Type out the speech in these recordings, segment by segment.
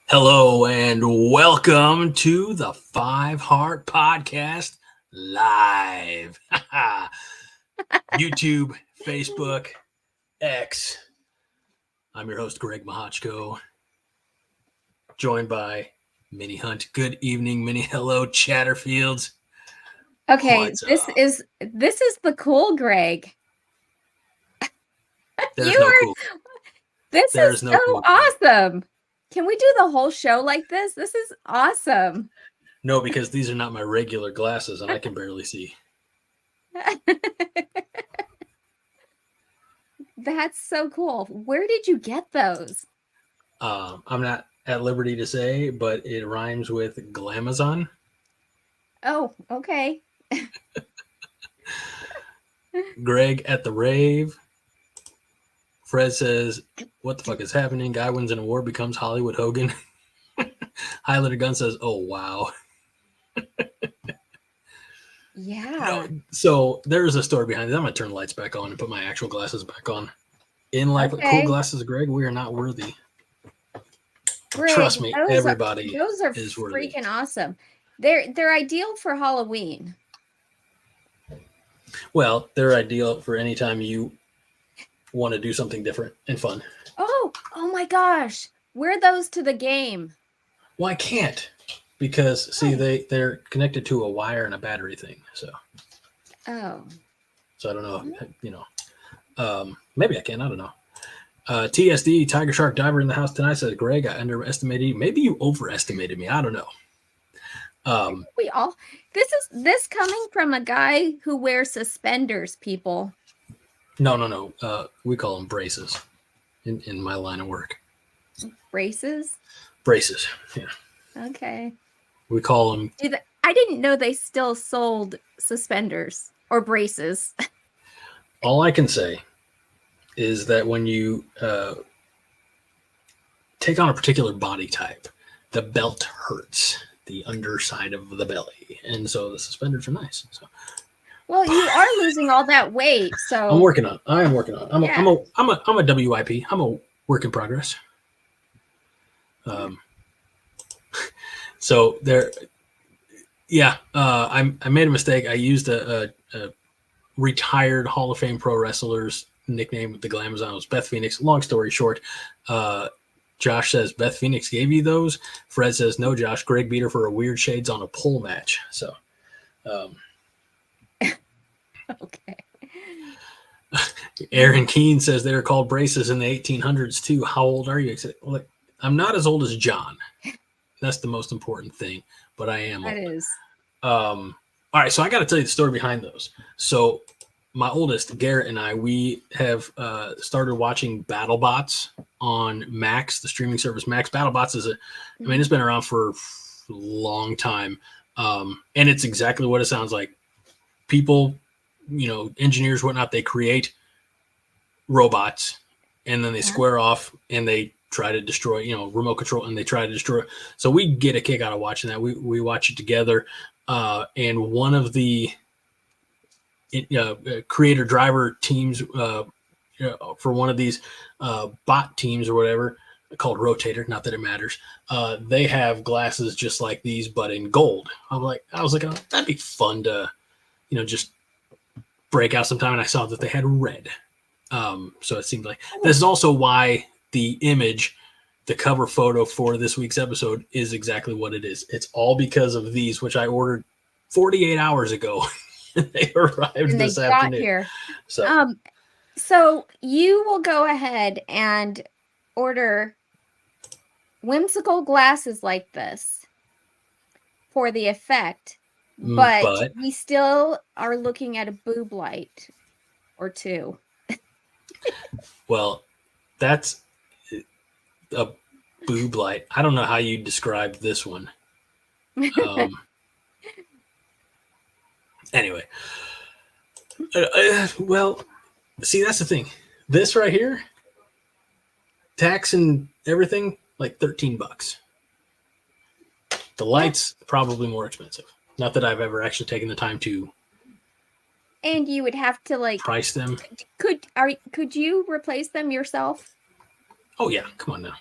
Hello and welcome to the Five Heart Podcast live. YouTube, Facebook, X. I'm your host, Greg Mahochko, joined by Minnie Hunt. Good evening, Minnie. Hello, Chatterfields. Okay, What's this up? is the cool Greg. There's You no are cool. this There is is no so cool. awesome. Can we do the whole show like this? This is awesome. No, because these are not my regular glasses and I can barely see. That's so cool. Where did you get those? I'm not at liberty to say, but it rhymes with Glamazon. Oh, okay. Greg at the rave. Fred says, "What the fuck is happening? Guy wins an award, becomes Hollywood Hogan." Highlander Gun says, "Oh wow." Yeah. No, so there's a story behind it. I'm gonna turn the lights back on and put my actual glasses back on. In life, with cool Okay. glasses, Greg, we are not worthy. Greg, Trust me, everybody those are is worthy. freaking awesome. They're ideal for Halloween. Well, they're ideal for any time you want to do something different and fun. Oh my gosh. Wear those to the game. Well, I can't because see they're connected to a wire and a battery thing. So Oh. I don't know. Maybe I can. I don't know. TSD Tiger Shark Diver in the house tonight says, "Greg, I underestimated you. Maybe you overestimated me. I don't know." This coming from a guy who wears suspenders, people. No. We call them braces in my line of work. Braces? Braces. Yeah. Okay. We call them. I didn't know they still sold suspenders or braces. All I can say is that when you take on a particular body type, the belt hurts the underside of the belly, and so the suspenders are nice. So. Well, you are losing all that weight, so I'm working on. I am working on. I'm Yeah. a WIP. I'm a work in progress. So there, yeah. I made a mistake. I used a retired Hall of Fame pro wrestler's nickname with the Glamazon. It was Beth Phoenix. Long story short, Josh says Beth Phoenix gave you those. Fred says no, Josh. Greg beat her for a weird shades on a pole match. So. Okay. Aaron Keene says they were called braces in the 1800s too. How old are you? Look, I'm not as old as John. That's the most important thing, but I am That old. is. All right, so I got to tell you the story behind those. So my oldest, Garrett, and I, we have started watching BattleBots on Max, the streaming service Max. BattleBots is it's been around for a long time, and it's exactly what it sounds like. People, engineers, whatnot, they create robots and then they square off and they try to destroy, remote control, and they try to destroy. So we get a kick out of watching that. We watch it together. And one of the creator driver teams for one of these bot teams or whatever, called Rotator, not that it matters, they have glasses just like these but in gold. I was like, oh, that'd be fun to just break out sometime. And I saw that they had red, so it seemed like this is also why the image, the cover photo for this week's episode, is exactly what it is. It's all because of these, which I ordered 48 hours ago. They arrived this afternoon. Got here. So you will go ahead and order whimsical glasses like this for the effect, but we still are looking at a boob light or two. Well, that's a boob light. I don't know how you describe this one. Anyway, well, see, that's the thing. This right here, tax and everything, like $13. The lights probably more expensive. Not that I've ever actually taken the time to. And you would have to price them. Could you replace them yourself? Oh yeah, come on now.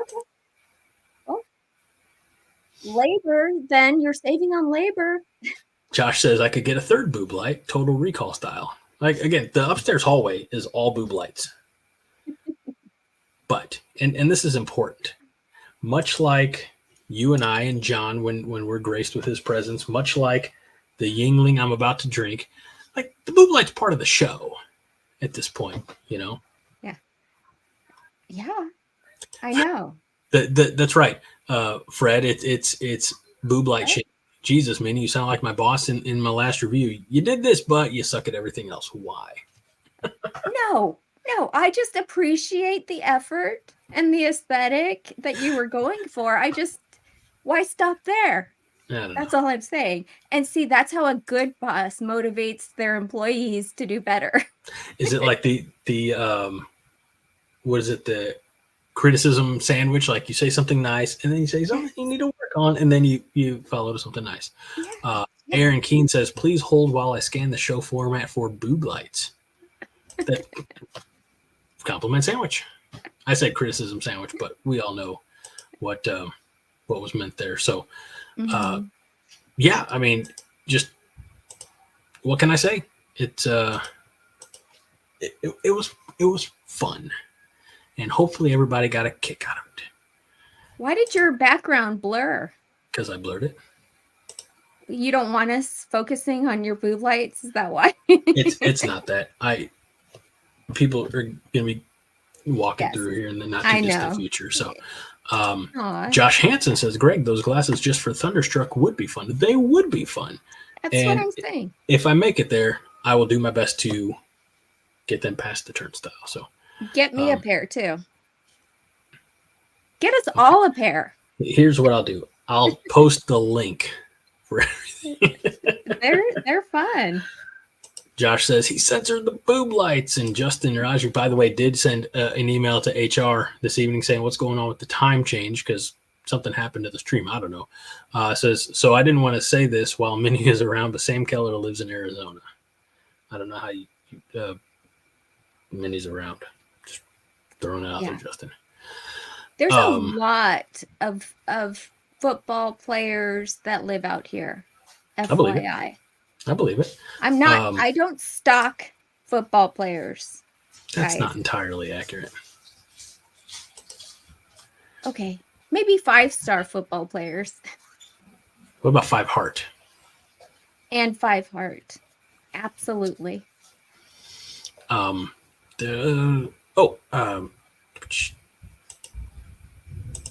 Okay. labor, then you're saving on labor. Josh says I could get a third boob light, Total Recall style. Like, again, the upstairs hallway is all boob lights. But, and this is important, much like you and I and John, when we're graced with his presence, much like the Yingling I'm about to drink, like the boob light's part of the show at this point, you know? Yeah, I know. That's right. Fred, it's boob light shit. Jesus, man, you sound like my boss in my last review. You did this, but you suck at everything else. Why? No, I just appreciate the effort and the aesthetic that you were going for. Why stop there? That's all I'm saying. And see, that's how a good boss motivates their employees to do better. Is it like the what is it, the criticism sandwich? Like you say something nice and then you say something you need to work on, and then you follow to something nice. Yeah. Aaron Keene says, please hold while I scan the show format for boob lights. That compliment sandwich. I said criticism sandwich, but we all know what was meant there. So yeah, I mean, just what can I say? It was fun, and hopefully everybody got a kick out of it. Why did your background blur? Because I blurred it. You don't want us focusing on your boob lights? Is that why? It's not that. People are going to be walking through here in the not too distant future. So Josh Hansen says, Greg, those glasses just for Thunderstruck would be fun. They would be fun. That's what I'm saying. If I make it there, I will do my best to get them past the turnstile. So get me a pair too. Get us all a pair. Here's what I'll do. I'll post the link for everything. They're fun. Josh says he censored the boob lights, and Justin Raju, by the way, did send an email to HR this evening saying what's going on with the time change because something happened to the stream. I don't know. Says, so I didn't want to say this while Minnie is around, but Sam Keller lives in Arizona. I don't know how you Minnie's around. Just throwing it out there, Justin. There's a lot of football players that live out here. FYI. I believe it. I'm not. I don't stalk football players. That's not entirely accurate. Okay, maybe 5-star football players. What about 5 Heart? And 5 Heart, absolutely.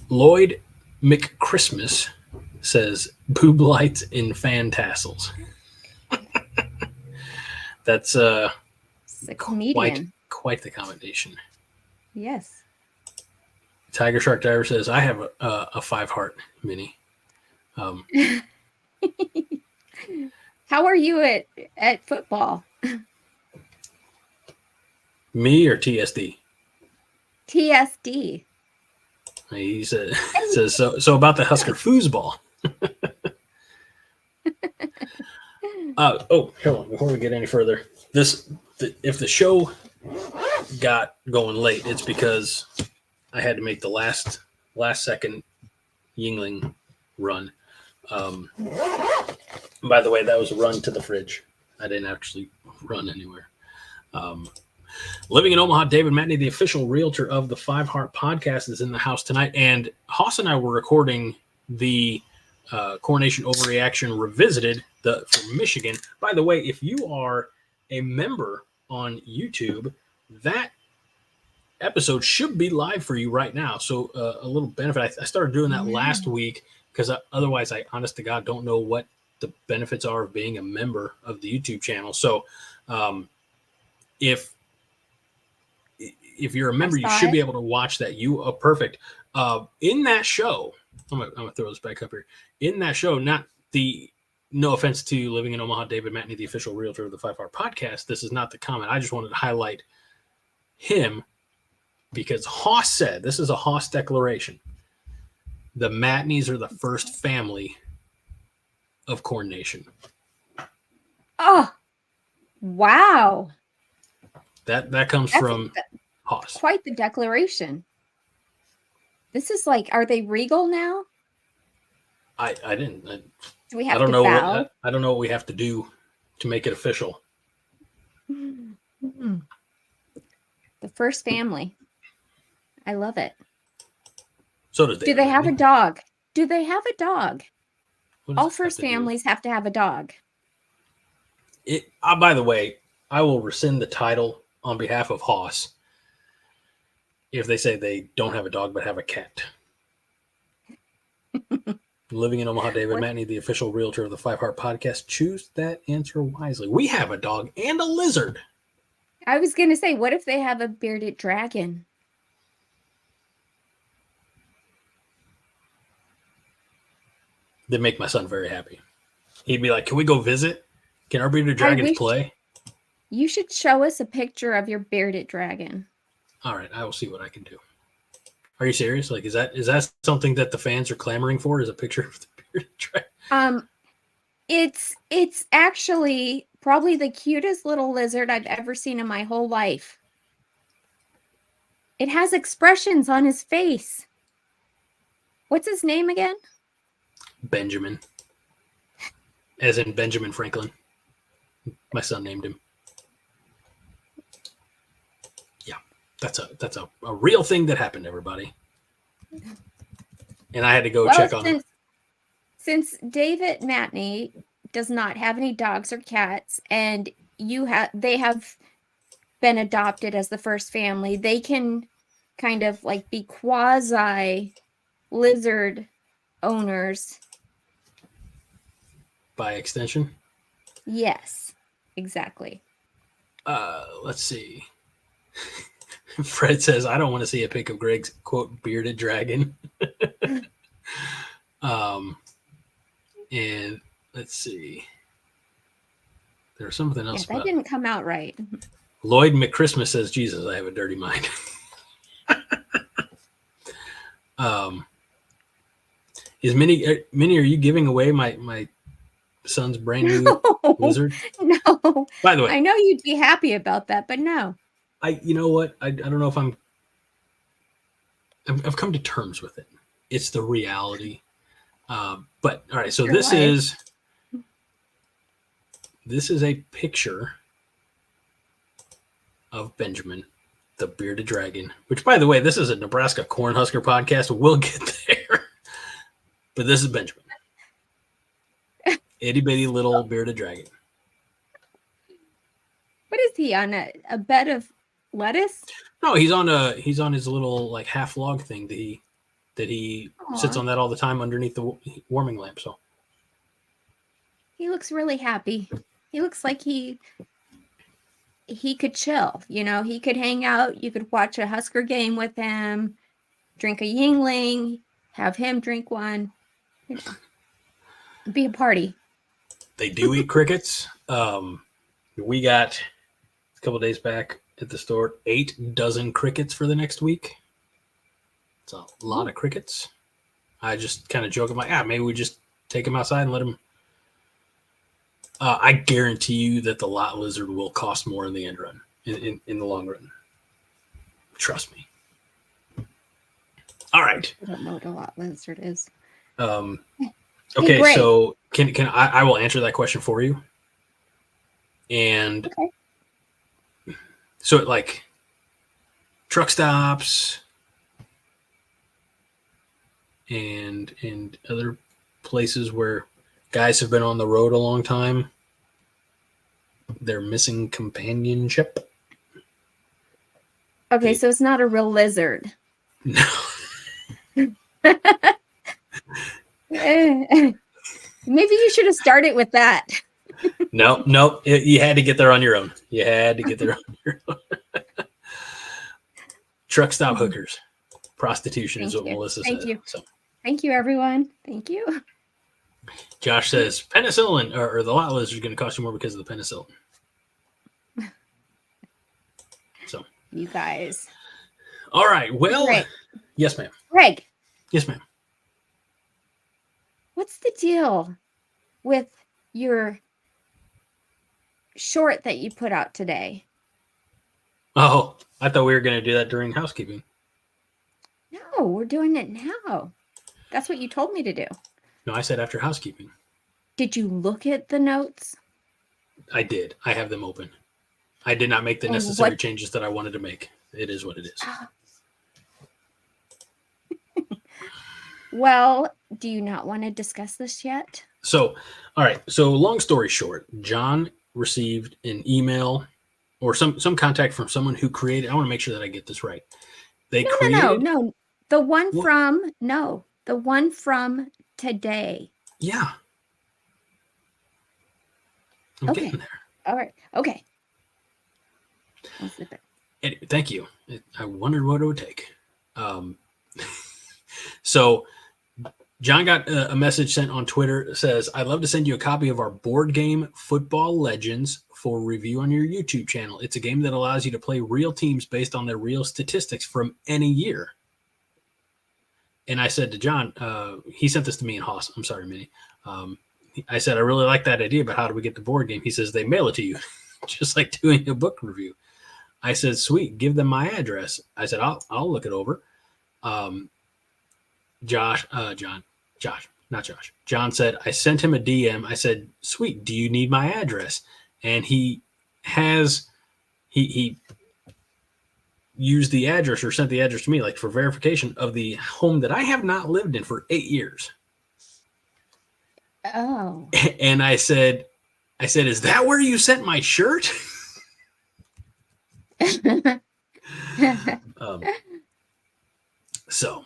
Lloyd McChristmas says boob lights in fan tassels. That's a comedian. Quite the combination. Yes. Tiger Shark Diver says I have a 5 Heart mini. How are you at football? Me or TSD? TSD. He says so about the Husker foosball. Hold on, before we get any further, if the show got going late, it's because I had to make the last second Yingling run. By the way, that was a run to the fridge. I didn't actually run anywhere. Living in Omaha, David Matney, the official realtor of the 5 Heart podcast, is in the house tonight. And Haas and I were recording the Coronation Overreaction Revisited from Michigan. By the way, if you are a member on YouTube, that episode should be live for you right now. So a little benefit. I started doing that last week because otherwise I, honest to God, don't know what the benefits are of being a member of the YouTube channel. So if you're a member, you should be able to watch that. Perfect. In that show, I'm gonna throw this back up here. In that show, no offense to Living in Omaha, David Matney, the official realtor of the 5 Heart podcast. This is not the comment. I just wanted to highlight him because Haas said, this is a Haas declaration, the Matneys are the first family of Corn Nation. Oh, wow. That comes from Haas. Quite the declaration. This is like, are they regal now? I didn't. Do we I have don't to know bow? what I don't know what we have to do to make it official. The first family. I love it. So does Do David. they have a Manning. dog? Do they have a dog? What does All it have first to do? families have to have a dog. By the way, I will rescind the title on behalf of Haas if they say they don't have a dog but have a cat. Living in Omaha, David What? Matney, the official realtor of the Five Heart Podcast. Choose that answer wisely. We have a dog and a lizard. I was going to say, what if they have a bearded dragon? They make my son very happy. He'd be like, "Can we go visit? Can our bearded I dragons wish play?" you should show us a picture of your bearded dragon. All right, I will see what I can do. Are you serious? Like, is that something that the fans are clamoring for? Is a picture of the bearded dragon? It's actually probably the cutest little lizard I've ever seen in my whole life. It has expressions on his face. What's his name again? Benjamin, as in Benjamin Franklin. My son named him. Yeah, that's a real thing that happened, everybody. And I had to go check on him. Since David Matney does not have any dogs or cats, and they have been adopted as the first family, they can kind of like be quasi lizard owners. By extension? Yes, exactly. Let's see. Fred says, I don't want to see a pic of Greg's, quote, bearded dragon. And let's see. There's something else. Yeah, that didn't come out right. Lloyd McChristmas says, Jesus, I have a dirty mind. Is Minnie, are you giving away my son's brand new lizard? No. By the way, I know you'd be happy about that, but no. You know what? I don't know if I've come to terms with it. It's the reality. But all right, so this is a picture of Benjamin, the bearded dragon, which, by the way, this is a Nebraska Cornhusker podcast. We'll get there. But this is Benjamin. Itty bitty little bearded dragon. What is he on a bed of lettuce? No, he's on his little like half log thing that he sits on that all the time underneath the warming lamp. So he looks really happy. He looks like he could chill. You know, he could hang out. You could watch a Husker game with him, drink a Yingling, have him drink one. You know, be a party. They do eat crickets. We got a couple days back at the store 8 dozen crickets for the next week. It's a lot of crickets. I just kind of joke. I'm like, maybe we just take them outside and let them. I guarantee you that the lot lizard will cost more in the end run, in the long run. Trust me. All right. I don't know what a lot lizard is. Okay, hey, so can I will answer that question for you. And so like truck stops and other places where guys have been on the road a long time, they're missing companionship. Okay, so it's not a real lizard. No. Maybe you should have started with that. No. You had to get there on your own. You had to get there on your own. Truck stop hookers. Prostitution is what Melissa said. Thank you. So. Thank you, everyone. Thank you. Josh says penicillin or the lot lizard is going to cost you more because of the penicillin. So you guys. All right. Well, yes, ma'am. Greg. Yes, ma'am. What's the deal with your short that you put out today? Oh, I thought we were going to do that during housekeeping. No, we're doing it now. That's what you told me to do. No, I said after housekeeping. Did you look at the notes? I did. I have them open. I did not make the necessary changes that I wanted to make. It is what it is. Well, do you not want to discuss this yet? So, all right. So, long story short, John received an email or some contact from someone who created. I want to make sure that I get this right. No. The one from today. Yeah. I'm getting there. All right. Okay. I'll zip it. Anyway, thank you. I wondered what it would take. So John got a message sent on Twitter that says, I'd love to send you a copy of our board game Football Legends for review on your YouTube channel. It's a game that allows you to play real teams based on their real statistics from any year. And I said to John, he sent this to me in Haas. I'm sorry, Minnie. I said, I really like that idea, but how do we get the board game? He says, they mail it to you, just like doing a book review. I said, sweet, give them my address. I said, I'll look it over. John said, I sent him a DM. I said, sweet, do you need my address? And he used the address or sent the address to me, like for verification of the home that I have not lived in for 8 years. Oh. And I said, is that where you sent my shirt? So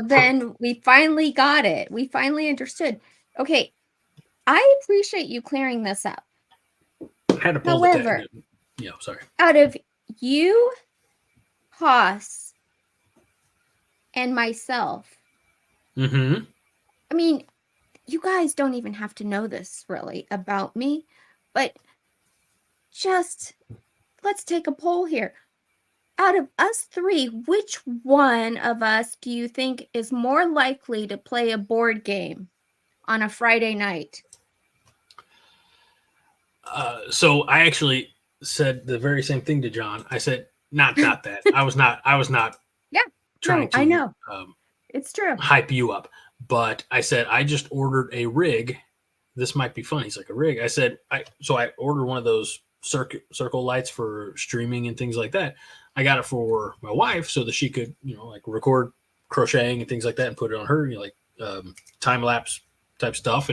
then we finally got it. We finally understood. Okay. I appreciate you clearing this up. I had to pull However, sorry. Out of you, Haas, and myself, I mean, you guys don't even have to know this really about me, but just let's take a poll here. Out of us three, which one of us do you think is more likely to play a board game on a Friday night? So I actually said the very same thing to John. I said, not that. I was not trying to I know. It's true. Hype you up. But I said, I just ordered a rig. This might be fun. He's like, a rig. I said, I ordered one of those circle lights for streaming and things like that. I got it for my wife so that she could, like record crocheting and things like that and put it on her, time lapse type stuff.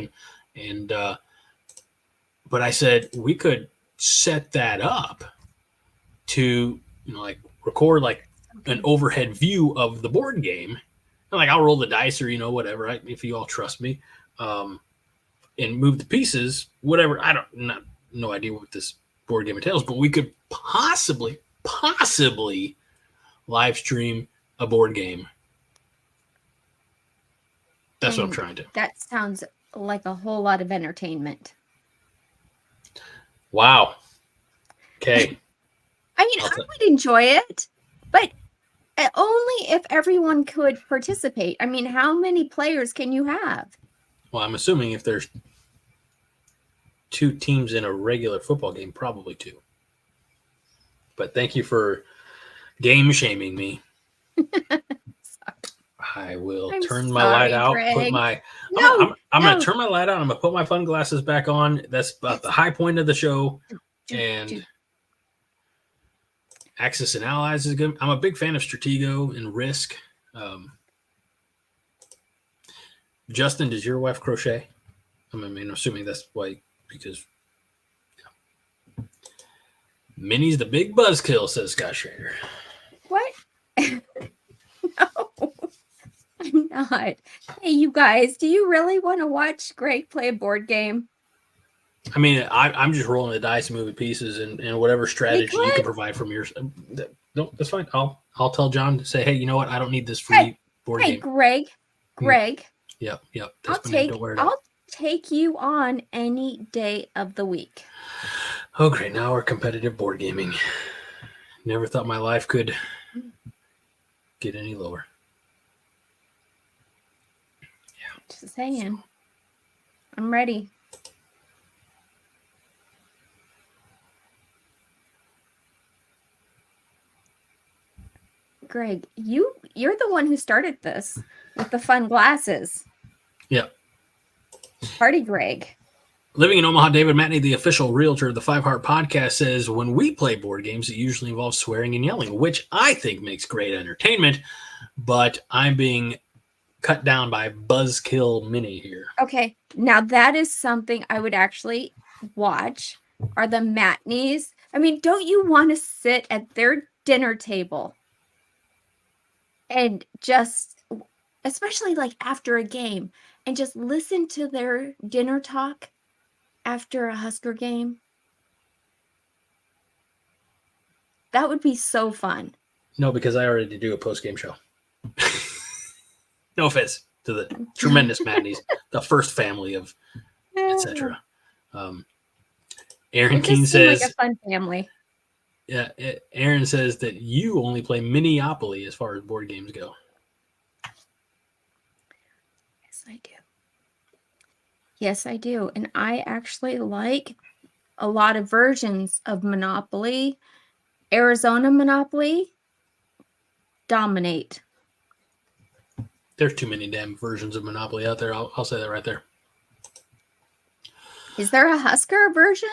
But I said we could set that up to, like record like an overhead view of the board game. And like I'll roll the dice or, whatever, if you all trust me, and move the pieces, whatever. No idea what this board game entails, but we could possibly live stream a board game. That's what I'm trying to. That sounds like a whole lot of entertainment. Wow. Okay. I mean, I would enjoy it, but only if everyone could participate. I mean, how many players can you have? Well, I'm assuming if there's 2 teams in a regular football game, probably 2. But thank you for game shaming me. I will turn my light out. Greg. I'm going to turn my light out. I'm going to put my fun glasses back on. That's about the high point of the show. And Axis and Allies is good. I'm a big fan of Stratego and Risk. Justin, does your wife crochet? I'm assuming that's why, because Minnie's the big buzzkill, says Scott Schrader. What? No, I'm not. Hey, you guys, do you really want to watch Greg play a board game? I mean, I'm just rolling the dice and moving pieces and whatever strategy you can provide from yours. No, that's fine. I'll tell John to say, hey, you know what? I don't need this free board game. Hey, Greg. Yep. I'll take you on any day of the week. Okay, now we're competitive board gaming. Never thought my life could get any lower. Yeah. Just saying. I'm ready. Greg, you're the one who started this with the fun glasses. Yeah. Party Greg. Living in Omaha, David Matney, the official realtor of the Five Heart Podcast, says, when we play board games, it usually involves swearing and yelling, which I think makes great entertainment, but I'm being cut down by Buzzkill Mini here. Okay, now that is something I would actually watch, are the Matneys. I mean, don't you want to sit at their dinner table and just, especially like after a game, and just listen to their dinner talk after a Husker game? That would be so fun. No, because I already do a post-game show. No offense to the tremendous Matneys, the first family of etc. Aaron Keene says, like a fun family. Yeah, Aaron says that you only play Minneapoly as far as board games go. Yes, I do. Yes, I do. And I actually like a lot of versions of Monopoly. Arizona Monopoly, dominate. There's too many damn versions of Monopoly out there. I'll say that right there. Is there a Husker version?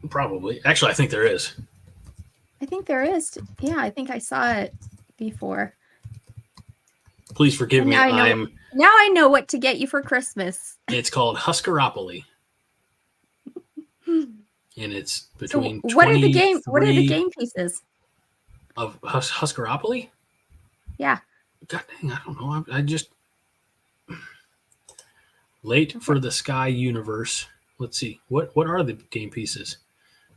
Probably. Actually, I think there is. I think there is. Yeah, I think I saw it before. Please forgive me. Now I know what to get you for Christmas. It's called Huskeropoly. And it's between what are the game pieces of Huskeropoly? Yeah. God dang, I don't know. I just late for the Sky universe. Let's see. What are the game pieces?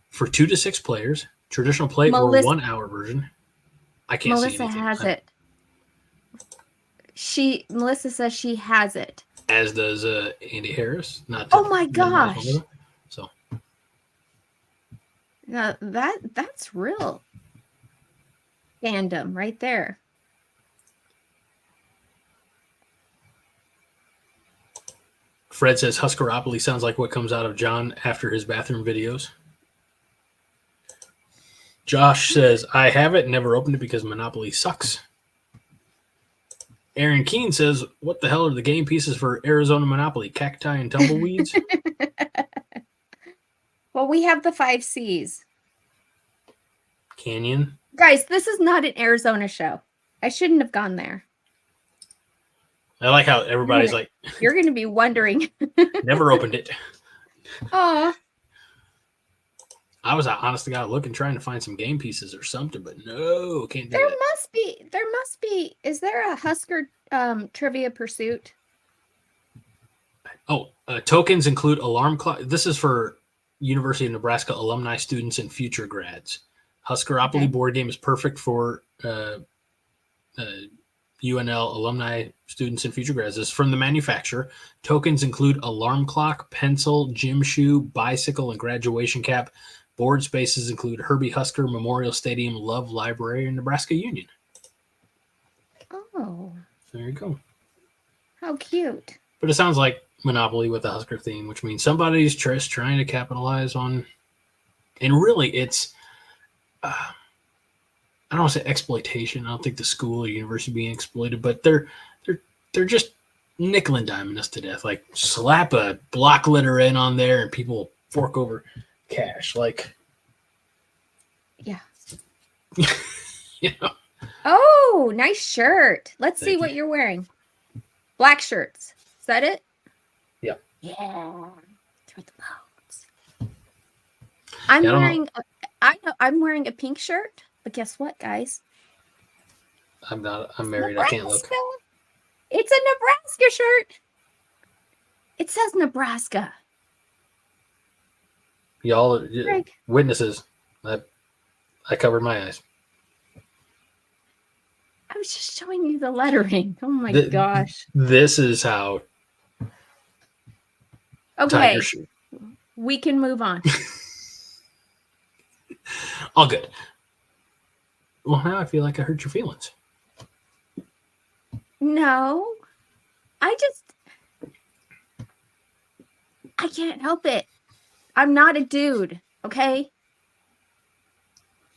For 2 to 6 players, traditional play or 1 hour version. I can't see anything. Melissa has it. Melissa says she has it. As does Andy Harris. Oh my gosh. So now that's real fandom right there. Fred says Huskeropoly sounds like what comes out of John after his bathroom videos. Josh says, I have it, never opened it because Monopoly sucks. Aaron Keene says, what the hell are the game pieces for Arizona Monopoly? Cacti and tumbleweeds? Well, we have the 5 C's. Canyon. Guys, this is not an Arizona show. I shouldn't have gone there. I like how everybody's like... You're going to be wondering. Never opened it. Aw. I was, honest to God, looking, trying to find some game pieces or something, but no, can't do There that. must be. Is there a Husker trivia pursuit? Oh, tokens include alarm clock. This is for University of Nebraska alumni, students, and future grads. Huskeropoly board game is perfect for UNL alumni, students, and future grads. This is from the manufacturer. Tokens include alarm clock, pencil, gym shoe, bicycle, and graduation cap. Board spaces include Herbie Husker Memorial Stadium, Love Library, and Nebraska Union. Oh. There you go. How cute. But it sounds like Monopoly with a Husker theme, which means somebody's just trying to capitalize on. And really, it's, I don't want to say exploitation. I don't think the school or university being exploited, but they're just nickel and diming us to death. Like, slap a block letter in on there and people fork over cash. Like, yeah. You know. Oh, nice shirt. Let's see Thank what you. you're wearing. Black shirts. Is that it? Yeah. Yeah. Through the bones. I'm wearing a pink shirt, but guess what, guys? I'm married. I can't look. It's a Nebraska shirt. It says Nebraska. Y'all Greg. witnesses. I covered my eyes. I was just showing you the lettering. Oh my gosh. This is how. Okay. We can move on. All good. Well, now I feel like I hurt your feelings. No. I can't help it. I'm not a dude, okay?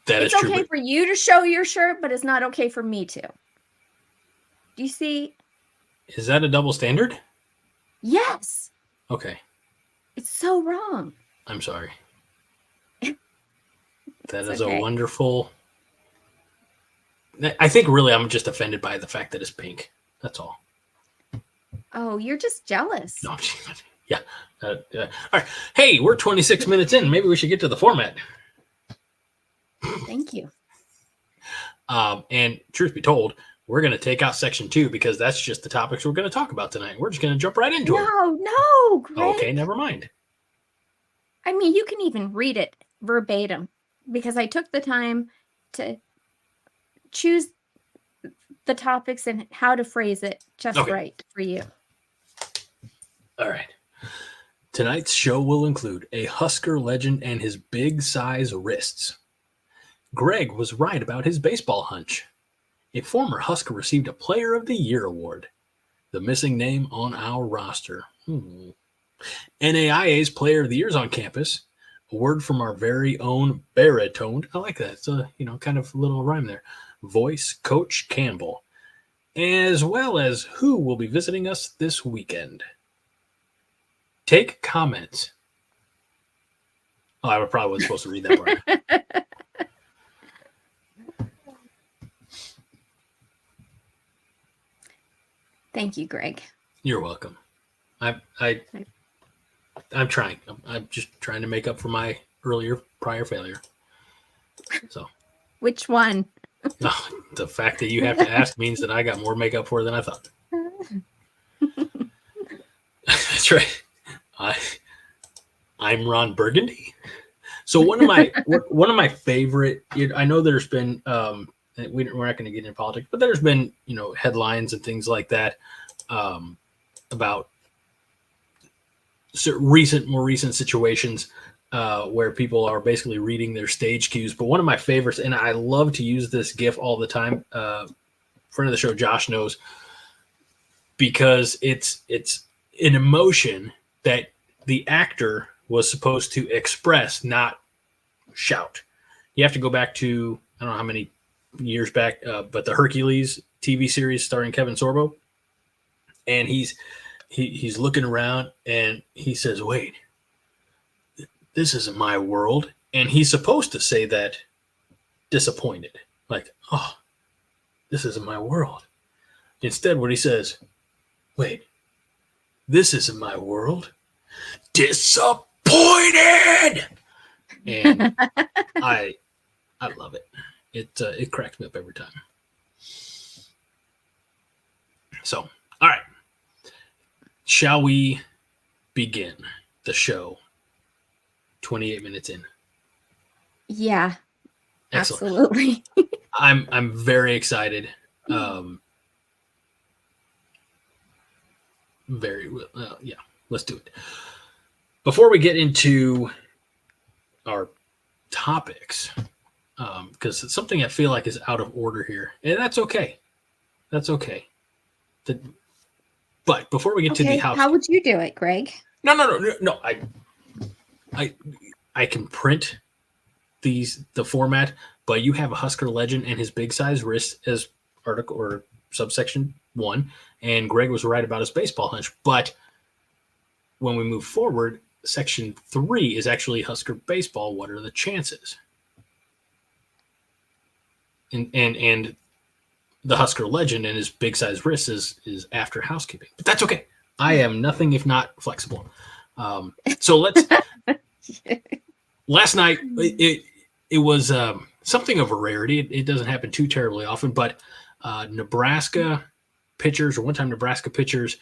It's okay for you to show your shirt, but it's not okay for me to. Do you see? Is that a double standard? Yes. Okay. It's so wrong. I'm sorry. That is okay. a wonderful. I think really I'm just offended by the fact that it's pink. That's all. Oh, you're just jealous. No, yeah. All right. Hey, we're 26 minutes in. Maybe we should get to the format. Thank you. And truth be told, we're going to take out section 2 because that's just the topics we're going to talk about tonight. We're just going to jump right into it. No, Greg. Okay, never mind. I mean, you can even read it verbatim because I took the time to choose the topics and how to phrase it just right for you. All right. Tonight's show will include a Husker legend and his big size wrists. Greg was right about his baseball hunch. A former Husker received a Player of the Year award. The missing name on our roster. NAIA's Player of the Year is on campus. A word from our very own baritone. I like that. It's a kind of little rhyme there. Voice Coach Campbell. As well as who will be visiting us this weekend. Take comments. Oh, I probably wasn't supposed to read that part. Thank you, Greg. You're welcome. I'm trying. I'm just trying to make up for my prior failure. So. Which one? No, the fact that you have to ask means that I got more makeup for than I thought. That's right. I'm Ron Burgundy. So one of my favorite. I know there's been. We're not going to get into politics, but there's been headlines and things like that about more recent situations where people are basically reading their stage cues. But one of my favorites, and I love to use this GIF all the time. Friend of the show, Josh, knows, because it's an emotion that the actor was supposed to express, not shout. You have to go back to, I don't know how many years back, but the Hercules TV series starring Kevin Sorbo, and he's looking around and he says, "Wait, this isn't my world," and he's supposed to say that disappointed, like, "Oh, this isn't my world." Instead, what he says, "Wait, this isn't my world, disappointed," and I love it. It cracks me up every time. So, all right. Shall we begin the show? 28 minutes in. Yeah. Excellent. Absolutely. I'm very excited. Yeah, let's do it. Before we get into our topics, because it's something I feel like is out of order here, and that's okay. That's okay. But before we get to the house, how would you do it, Greg? No. I can print the format, but you have a Husker legend and his big size wrist as article or subsection 1, and Greg was right about his baseball hunch. But when we move forward, section 3 is actually Husker baseball. What are the chances? And the Husker legend and his big size wrist is after housekeeping, but that's okay. I am nothing if not flexible. So let's. Last night it was something of a rarity. It doesn't happen too terribly often, but Nebraska pitchers, or one-time Nebraska pitchers,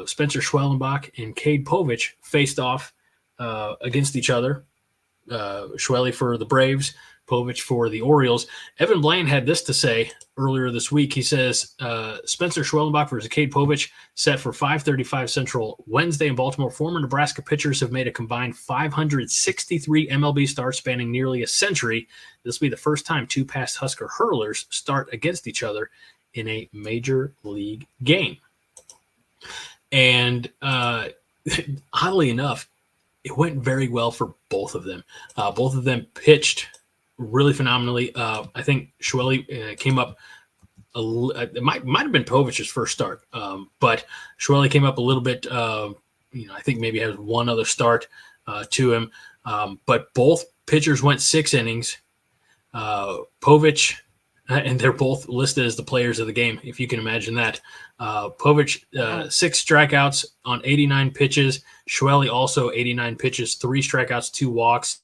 Spencer Schwellenbach and Cade Povich faced off against each other. Schwelly for the Braves, Povich for the Orioles. Evan Blaine had this to say earlier this week. He says, Spencer Schwellenbach versus Cade Povich set for 5:35 Central Wednesday in Baltimore. Former Nebraska pitchers have made a combined 563 MLB starts spanning nearly a century. This will be the first time two past Husker hurlers start against each other in a major league game. And oddly enough, it went very well for both of them. Both of them pitched really phenomenally. I think Schwelly came up it might have been Povich's first start, but Schwelle came up a little bit. I think maybe has one other start to him, but both pitchers went 6 innings. Povich, and they're both listed as the players of the game, if you can imagine that. Povich, 6 strikeouts on 89 pitches. Schwelle also 89 pitches, 3 strikeouts, 2 walks,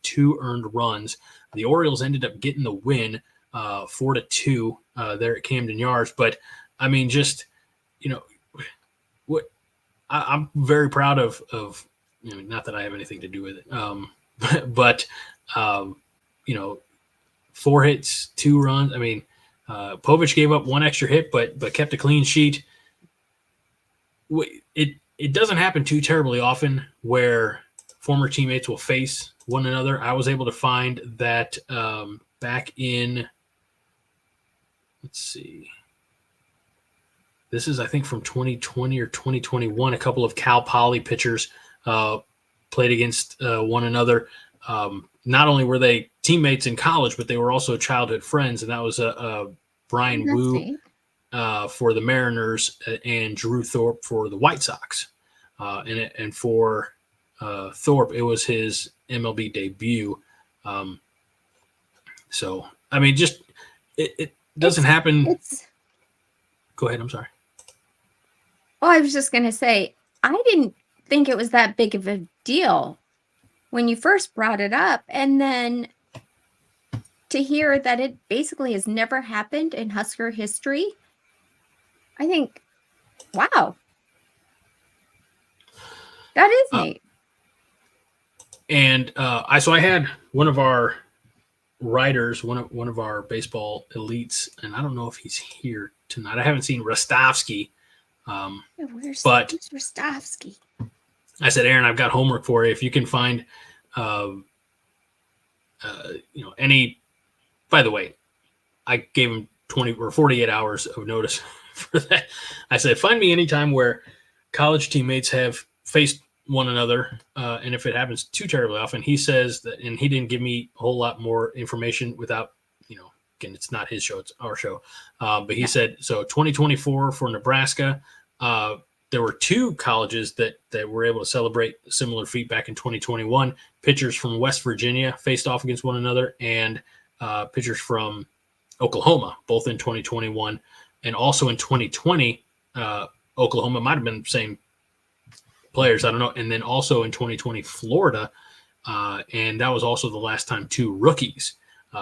2 earned runs. The Orioles ended up getting the win, 4-2 there at Camden Yards. But I mean, just what I'm very proud of. Not that I have anything to do with it, but 4 hits, 2 runs. I mean, Povich gave up 1 extra hit, but kept a clean sheet. It doesn't happen too terribly often where former teammates will face one another. I was able to find that back in, let's see, this is I think from 2020 or 2021. A couple of Cal Poly pitchers played against one another. Not only were they teammates in college, but they were also childhood friends, and that was Brian Wu for the Mariners and Drew Thorpe for the White Sox. And for Thorpe, it was his MLB debut. So, I mean, just it doesn't happen. Go ahead. I'm sorry. Oh, I was just going to say, I didn't think it was that big of a deal when you first brought it up, and then to hear that it basically has never happened in Husker history, I think, wow, that is neat. And I had one of our writers, one of our baseball elites, and I don't know if he's here tonight. I haven't seen Rostovsky. Where's Rostovsky? I said, Aaron, I've got homework for you. If you can find, any. By the way, I gave him 20 or 48 hours of notice for that. I said, find me any time where college teammates have faced one another, and if it happens too terribly often. He says that, and he didn't give me a whole lot more information without, again, it's not his show, it's our show. But he said, so 2024 for Nebraska, there were 2 colleges that were able to celebrate similar feat back in 2021. Pitchers from West Virginia faced off against one another, and pitchers from Oklahoma, both in 2021. And also in 2020, Oklahoma might have been the same players, I don't know. And then also in 2020, Florida, and that was also the last time 2 rookies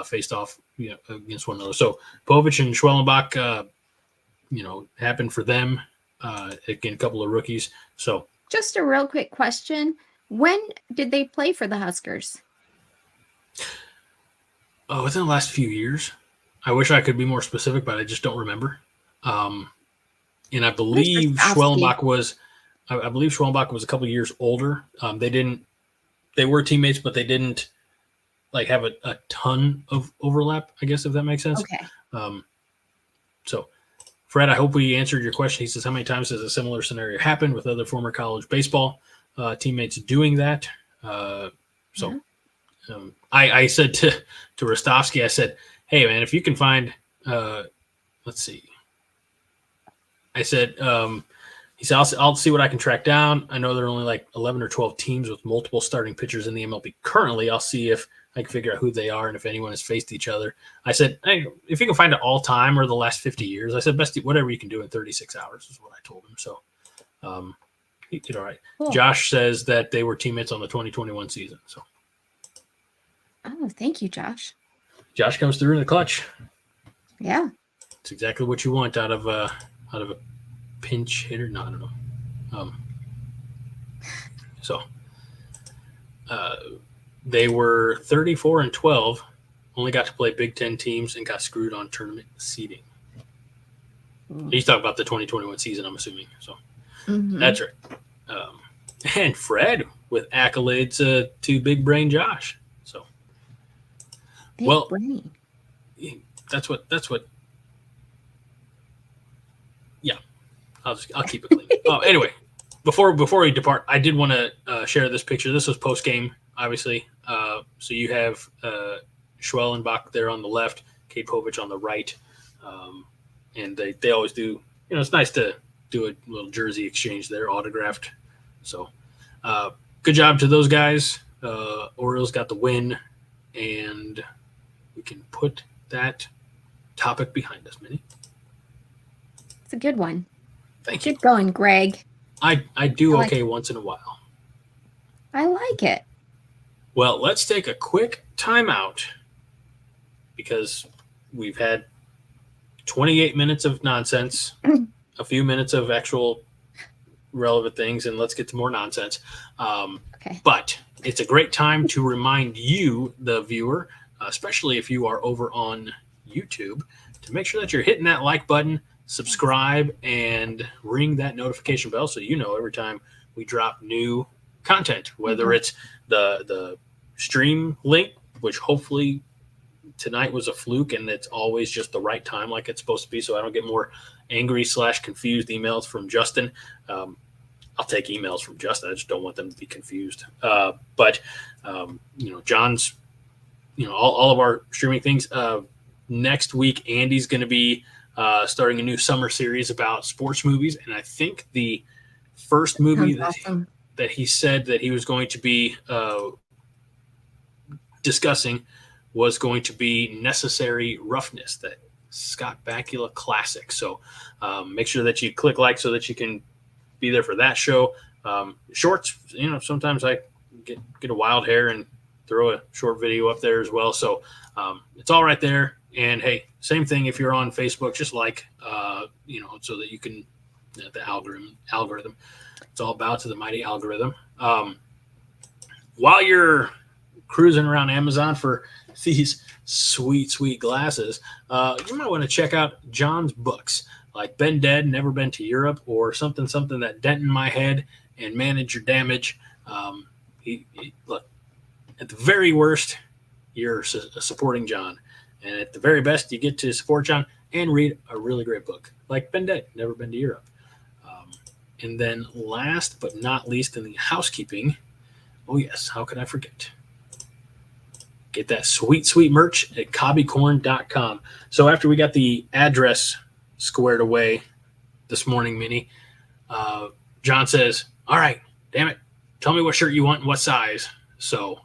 faced off against one another. So Povich and Schwellenbach, happened for them. Again, a couple of rookies. So just a real quick question. When did they play for the Huskers? Within the last few years. I wish I could be more specific, but I just don't remember. And I believe Schwellenbach was a couple of years older. They were teammates, but they didn't have a ton of overlap, I guess, if that makes sense. Okay. So Fred, I hope we answered your question. He says, how many times has a similar scenario happened with other former college baseball teammates doing that? I said to Rostovsky, I said, hey, man, if you can find, let's see. I said, he said, I'll see what I can track down. I know there are only 11 or 12 teams with multiple starting pitchers in the MLB currently. I'll see if I can figure out who they are and if anyone has faced each other. I said, hey, if you can find it all time or the last 50 years, I said, best whatever you can do in 36 hours is what I told him. So he did all right. Cool. Josh says that they were teammates on the 2021 season. So. Oh, thank you, Josh. Josh comes through in the clutch. Yeah. It's exactly what you want out of a pinch hitter. No, I don't know. They were 34-12, only got to play Big Ten teams and got screwed on tournament seeding. He's talking about the 2021 season, I'm assuming. So That's right. And Fred with accolades to Big Brain Josh. So, Big brain. That's what. Yeah, I'll keep it clean. Anyway, before we depart, I did want to share this picture. This was post game, obviously. So you have Schwellenbach there on the left, Cade Povich on the right. and they always do. It's nice to do a little jersey exchange there, autographed. So, good job to those guys. Orioles got the win, and we can put that topic behind us, Minnie. It's a good one. Thank you. Keep going, Greg. I do okay once in a while. I like it. Well, let's take a quick timeout because we've had 28 minutes of nonsense, a few minutes of actual relevant things, and let's get to more nonsense. Okay. But it's a great time to remind you, the viewer, especially if you are over on YouTube, to make sure that you're hitting that like button, subscribe, and ring that notification bell so you know every time we drop new content, whether it's the stream link, which hopefully tonight was a fluke and it's always just the right time like it's supposed to be, so I don't get more angry / confused emails from Justin. I'll take emails from Justin. I just don't want them to be confused. But John's, all of our streaming things. Next week, Andy's going to be starting a new summer series about sports movies, and I think the first movie that he said that he was going to be discussing was going to be Necessary Roughness, that Scott Bakula classic. So make sure that you click like so that you can be there for that show. Shorts, sometimes I get a wild hair and throw a short video up there as well. So it's all right there. And hey, same thing if you're on Facebook, just like, so that you can, the algorithm. It's all about to the mighty algorithm. While you're cruising around Amazon for these sweet, sweet glasses, you might want to check out John's books, like Been Dead, Never Been to Europe, or something that dent in my head and Manage Your Damage. Look, at the very worst, you're supporting John. And at the very best, you get to support John and read a really great book, like Been Dead, Never Been to Europe. And then last but not least in the housekeeping, oh yes, how could I forget? Get that sweet, sweet merch at cobbycorn.com. So after we got the address squared away this morning, Minnie, John says, all right, damn it, tell me what shirt you want and what size. So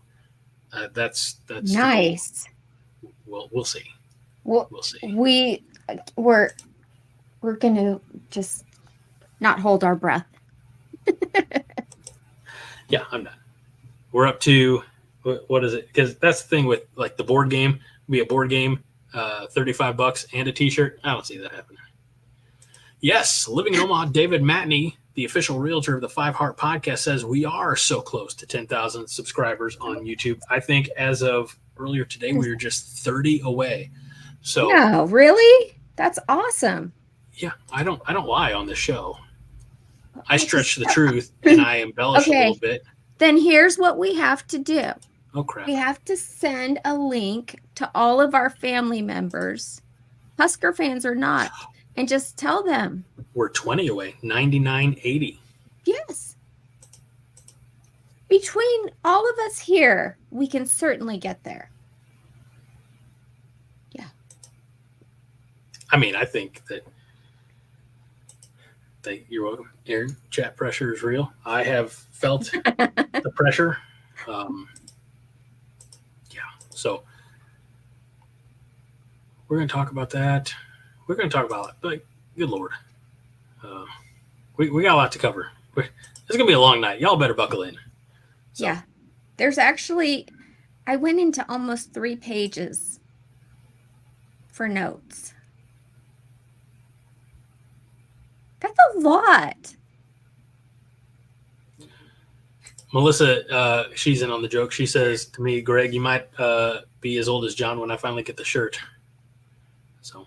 that's nice. We'll see. We'll see. We're going to just not hold our breath. Yeah, I'm done. We're up to, what is it? Because that's the thing with like the board game. Be a board game, $35 and a t-shirt. I don't see that happening. Yes, living in Omaha, David Matney, the official realtor of the Five Heart Podcast, says we are so close to 10,000 subscribers on YouTube. I think as of earlier today, we were just 30 away. So no, really? That's awesome. Yeah, I don't lie on this show. I stretch the truth and I embellish a little bit. Then here's what we have to do. Oh, crap. We have to send a link to all of our family members, Husker fans or not, and just tell them. We're 20 away, 99.80. Yes. Between all of us here, we can certainly get there. Yeah. I mean, I think that you're welcome. Aaron, chat pressure is real. I have felt the pressure. So we're going to talk about that. We're going to talk about it, but good Lord. We got a lot to cover. It's going to be a long night. Y'all better buckle in. So. Yeah. There's actually, I went into almost 3 pages for notes. That's a lot. Melissa, she's in on the joke. She says to me, Greg, you might be as old as John when I finally get the shirt. So,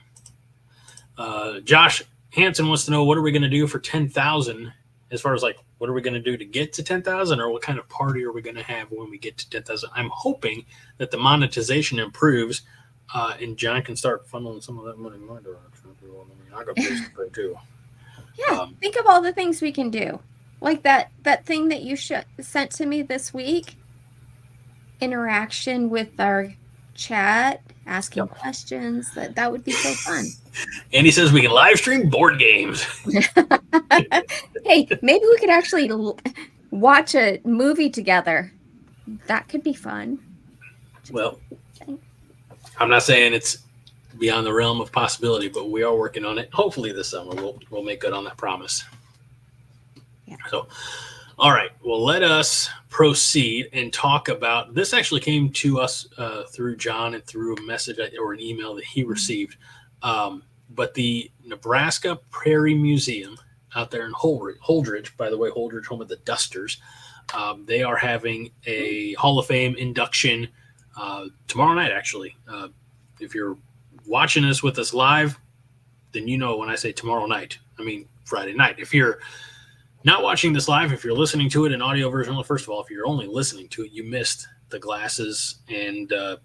Josh Hansen wants to know, what are we going to do for 10,000? As far as like, what are we going to do to get to 10,000, or what kind of party are we going to have when we get to 10,000? I'm hoping that the monetization improves, and John can start funneling some of that money in my direction. I got bills to pay too. Yeah, think of all the things we can do. Like that thing that you sent to me this week, interaction with our chat asking questions. That would be so fun. And he says we can live stream board games. Hey, maybe we could actually watch a movie together. That could be fun. Well, I'm not saying it's beyond the realm of possibility, but we are working on it. Hopefully this summer we'll make good on that promise. Yeah. So, all right. Well, let us proceed and talk about this. Actually came to us through John and through a message or an email that he received. But the Nebraska Prairie Museum out there in Holdridge, by the way, Holdridge, home of the Dusters, they are having a Hall of Fame induction tomorrow night, actually. If you're watching this with us live, then you know when I say tomorrow night, I mean Friday night. If you're not watching this live, if you're listening to it in audio version, well, first of all, if you're only listening to it, you missed the glasses and the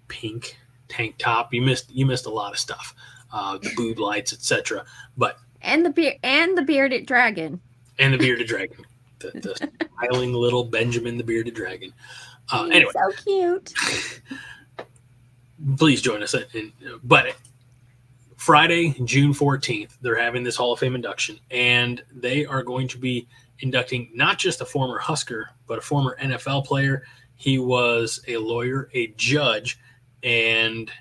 pink tank top. You missed a lot of stuff, the boob lights, etc. But the bearded dragon, the smiling little Benjamin the bearded dragon. Anyway, so cute. Please join us. But Friday, June 14th, they're having this Hall of Fame induction, and they are going to be inducting not just a former Husker, but a former NFL player. He was a lawyer, a judge, and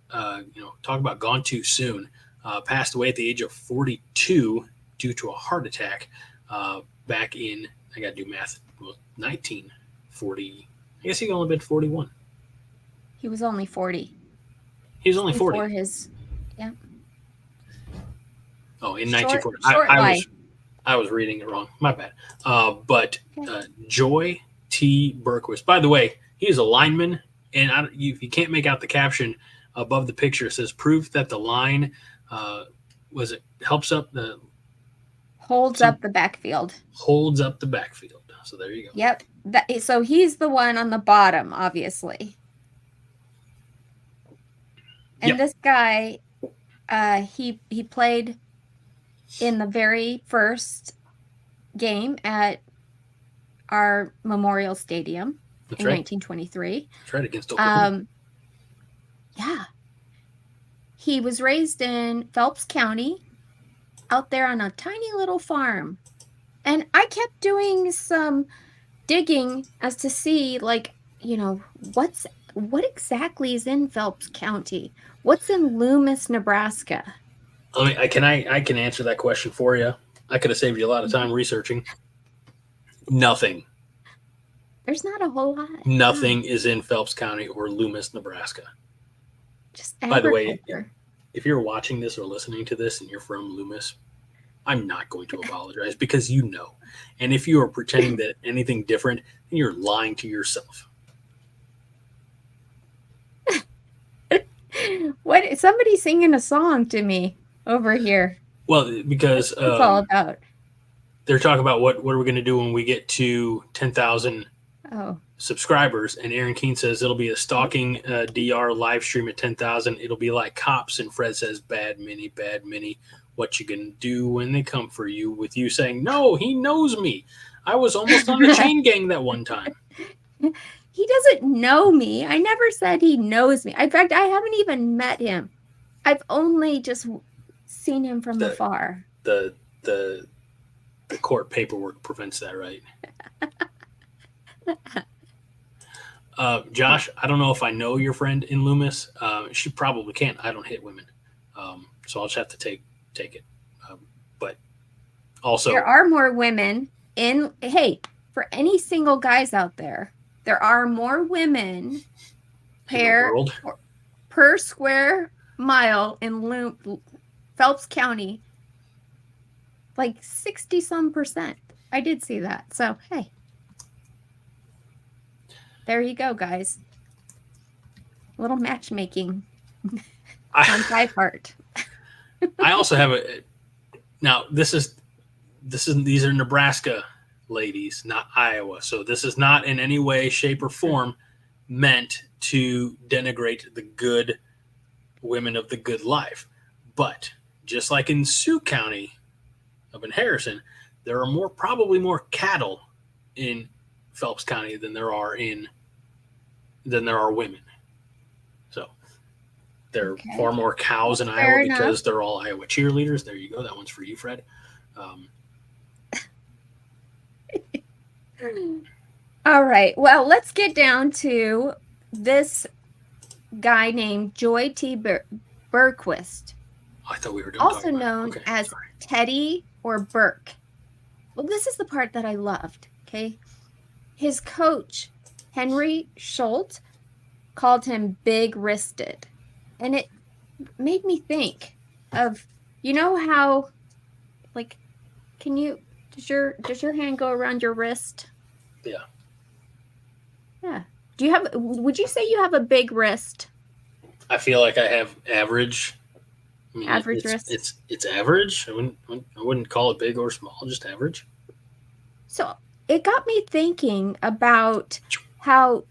talk about gone too soon. Passed away at the age of 42 due to a heart attack back in, I got to do math, 1940. I guess he only been 41. He was only 40. He was only 40. Before his, yeah. Oh, in 1940. I was reading it wrong. My bad. But Joy T Berquist. By the way, he is a lineman, and you can't make out the caption above the picture. It says proof that the line holds up the backfield. Holds up the backfield. So there you go. Yep. So he's the one on the bottom, obviously. And This guy, he played in the very first game at our Memorial Stadium in 1923. That's right, against Oklahoma. Yeah. He was raised in Phelps County, out there on a tiny little farm. And I kept doing some digging as to see, what exactly is in Phelps County? What's in Loomis, Nebraska? I can answer that question for you. I could have saved you a lot of time researching. Nothing. There's not a whole lot. Nothing is in Phelps County or Loomis, Nebraska. Just by the way, if you're watching this or listening to this and you're from Loomis, I'm not going to apologize because you know. And if you are pretending that anything different, then you're lying to yourself. What? Somebody's singing a song to me over here. Well, because it's all about. They're talking about what are we going to do when we get to 10,000 subscribers, and Aaron Keene says it'll be a stalking DR live stream at 10,000. It'll be like cops, and Fred says bad mini. What you gonna do when they come for you? With you saying no, he knows me. I was almost on the chain gang that one time. He doesn't know me. I never said he knows me. In fact, I haven't even met him. I've only just seen him from afar. The court paperwork prevents that, right? Josh, I don't know if I know your friend in Loomis. She probably can't. I don't hit women. So I'll just have to take it. But also, there are more women for any single guys out there, there are more women per square mile in Phelps County, like 60% I did see that. So, hey, there you go, guys. A little matchmaking on my part. I also have now these are Nebraska ladies, not Iowa. So this is not in any way, shape, or form meant to denigrate the good women of the good life. But just like in Sioux County up in Harrison, there are probably more cattle in Phelps County than there are women. So They're Okay. far more cows in Fair Iowa enough. because they're all Iowa cheerleaders. There you go. That one's for you, Fred. All right. Well, let's get down to this guy named Joy T Berquist, I thought we were done also talking about it. known Okay, as sorry. Teddy or Burke. Well, this is the part that I loved. Okay. His coach, Henry Schultz, called him big wristed. And it made me think of, you know how, like, does your hand go around your wrist? Yeah. Yeah. Would you say you have a big wrist? I feel like I have average. I mean, Average it's, wrist? it's average. I wouldn't call it big or small, just average. So it got me thinking about how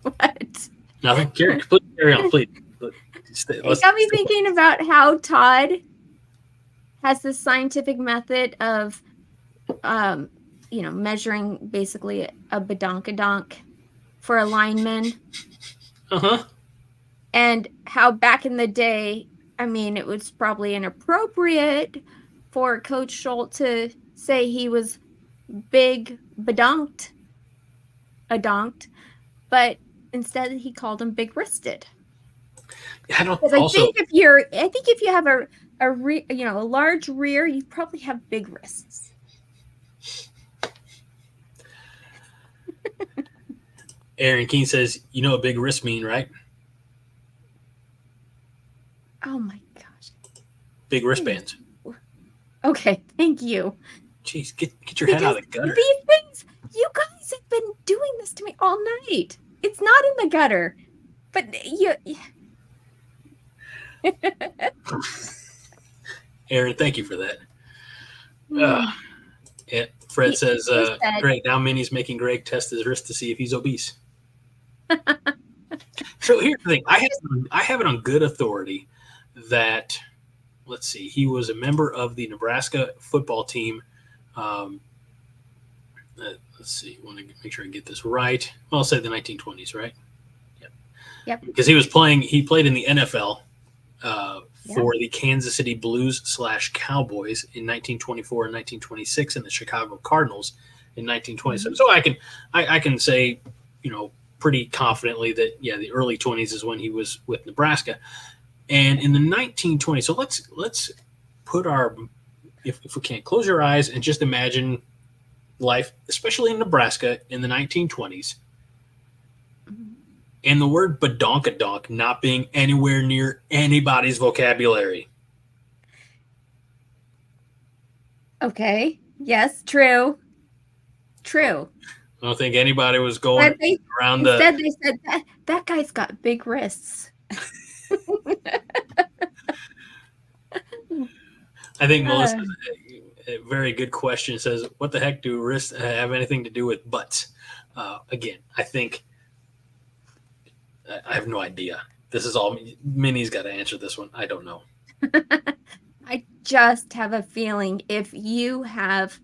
what? Nothing. Please carry on, please. It got me thinking about how Todd has this scientific method of measuring basically a badonkadonk for a lineman. Uh-huh. And how back in the day, I mean, it was probably inappropriate for Coach Schultz to say he was big badonked, but instead he called him big wristed. Because I think if you have a large rear, you probably have big wrists. Aaron Keene says, "You know what big wrist mean, right?" Oh my gosh! Big wristbands. Okay, thank you. Jeez, get your head out of the gutter. These things, you guys have been doing this to me all night. It's not in the gutter, but you. Aaron, thank you for that. Yeah, Fred says, "Great. Now Minnie's making Greg test his wrist to see if he's obese." So here's the thing: I have it on good authority that, let's see, he was a member of the Nebraska football team. Let's see, I want to make sure I get this right. Well, I'll say the 1920s, right? Yep. Because he played in the NFL for the Kansas City Blues / Cowboys in 1924 and 1926, and the Chicago Cardinals in 1927. Mm-hmm. So I can say, pretty confidently that the early 20s is when he was with Nebraska, and in the 1920s. So let's put if we can't, close your eyes and just imagine life, especially in Nebraska in the 1920s. And the word badonkadonk not being anywhere near anybody's vocabulary. Okay. Yes, true. True. I don't think anybody was going around instead they said that guy's got big wrists. I think Melissa, a very good question, says, what the heck do wrists have anything to do with butts? Again, I think I have no idea. This is all Minnie's got to answer this one. I don't know. I just have a feeling if you have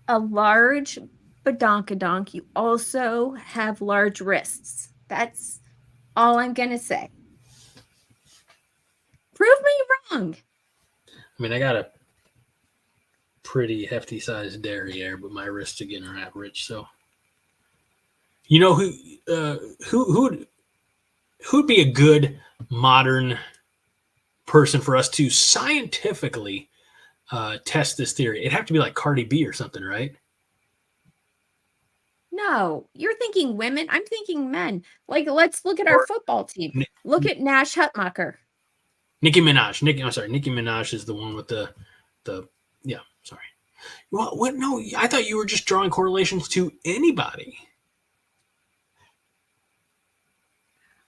a large badonkadonk, you also have large wrists. That's all I'm going to say. Prove me wrong. I mean, I got a pretty hefty sized derriere, but my wrists again are average. So, who'd be a good modern person for us to scientifically test this theory? It'd have to be like Cardi B or something, right? No, you're thinking women. I'm thinking men. Like, let's look at our football team. Look at Nash Hutmacher. Nicki Minaj. Nicki Minaj is the one with the sorry. Well, what? No, I thought you were just drawing correlations to anybody.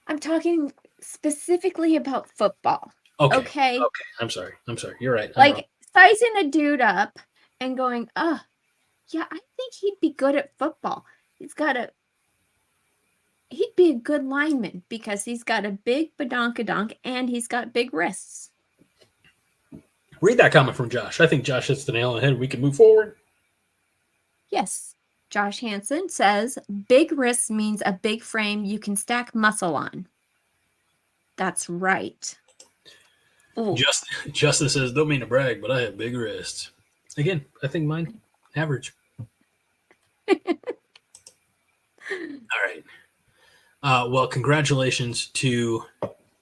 I'm talking specifically about football. Okay. I'm sorry. You're right. Like sizing a dude up and going, I think he'd be good at football. He'd be a good lineman because he's got a big badonkadonk and he's got big wrists. Read that comment from Josh. I think Josh hits the nail on the head. We can move forward. Yes. Josh Hansen says, big wrists means a big frame you can stack muscle on. That's right. Ooh. Justice says, don't mean to brag, but I have big wrists. Again, I think mine average. All right. Well, congratulations to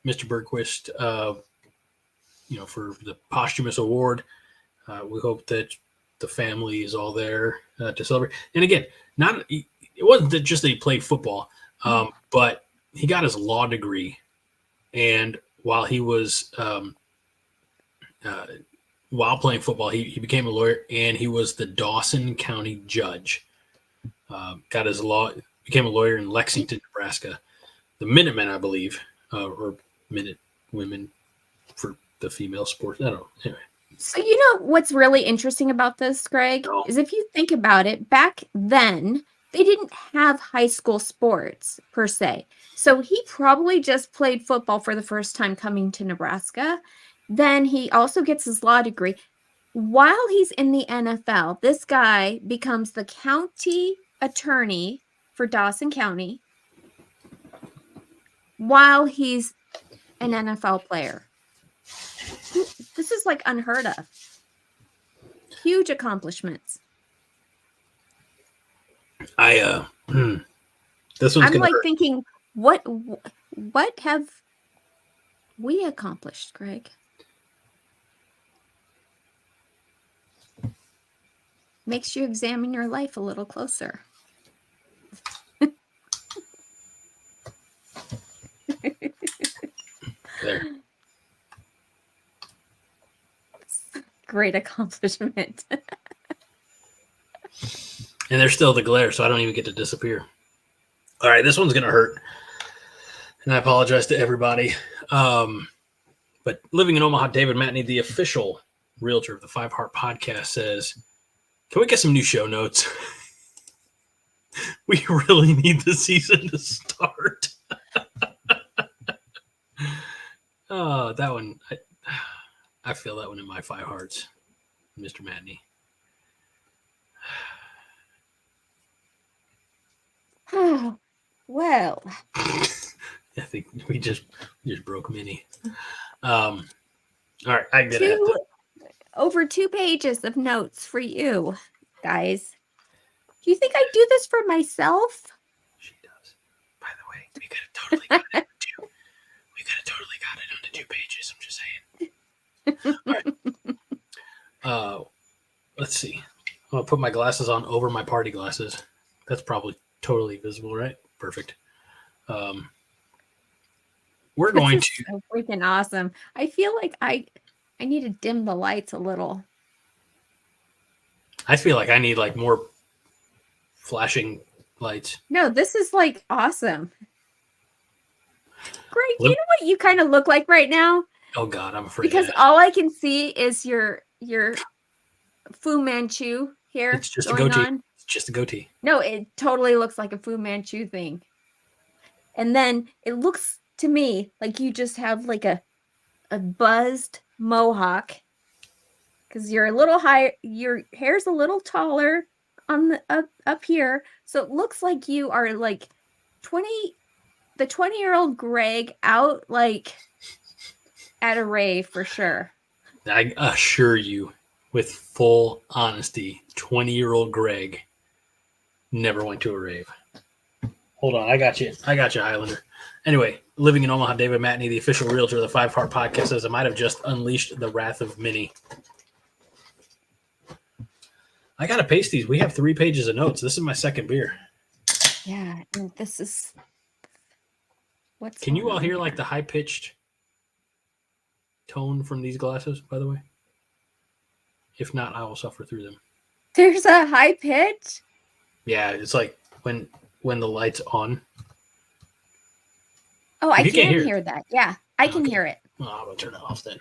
Mr. Berquist, for the posthumous award. We hope that the family is all there to celebrate. And again, it wasn't just that he played football, but he got his law degree. And while he was while playing football, he became a lawyer, and he was the Dawson County judge. Became a lawyer in Lexington, Nebraska. The Minutemen, I believe, or Minute Women for the female sports. I don't know. Anyway. So you know what's really interesting about this, Greg, is if you think about it, back then they didn't have high school sports per se. So he probably just played football for the first time coming to Nebraska. Then he also gets his law degree. While he's in the NFL, this guy becomes the county attorney for Dawson County while he's an NFL player. This is like unheard of. Huge accomplishments. This one's I'm like hurt. thinking, what have we accomplished, Greg? Makes you examine your life a little closer. There. Great accomplishment. And there's still the glare, so I don't even get to disappear. All right, this one's going to hurt. And I apologize to everybody. But living in Omaha, David Matney, the official realtor of the Five Heart Podcast, says, can we get some new show notes? We really need the season to start. Oh, that one. I feel that one in my five hearts, Mr. Matney. Oh, well. I think we just broke Minnie. All right, I get it. Over 2 pages of notes for you, guys. Do you think I do this for myself? She does. By the way, we could have totally got it. We could have totally got it onto 2 pages. I'm just saying. All right. Let's see. I'm gonna put my glasses on over my party glasses. That's probably totally visible, right? Perfect. We're going to. So freaking awesome. I feel like I need to dim the lights a little. I feel like I need like more flashing lights. No, this is like awesome. Greg, you know what you kind of look like right now? Oh God, I'm afraid. Because all I can see is your Fu Manchu here. It's just a goatee. It's just a goatee. No, it totally looks like a Fu Manchu thing. And then it looks to me like you just have like a buzzed mohawk because you're a little higher. Your hair's a little taller on the up here, so it looks like you are like 20-year-old Greg out like at a rave for sure. I assure you, with full honesty, 20-year-old Greg never went to a rave. Hold on, I got you, Highlander. Anyway, living in Omaha, David Matney, the official realtor of the Five Heart Podcast, says I might have just unleashed the wrath of Minnie. I gotta paste these. We have 3 pages of notes. This is my second beer. Yeah, and this is what's. Can you all hear like the high pitched tone from these glasses? By the way, if not, I will suffer through them. There's a high pitch. Yeah, it's like when the light's on. Oh, I can hear that. Yeah, I can hear it. Oh, I'm gonna turn it off then.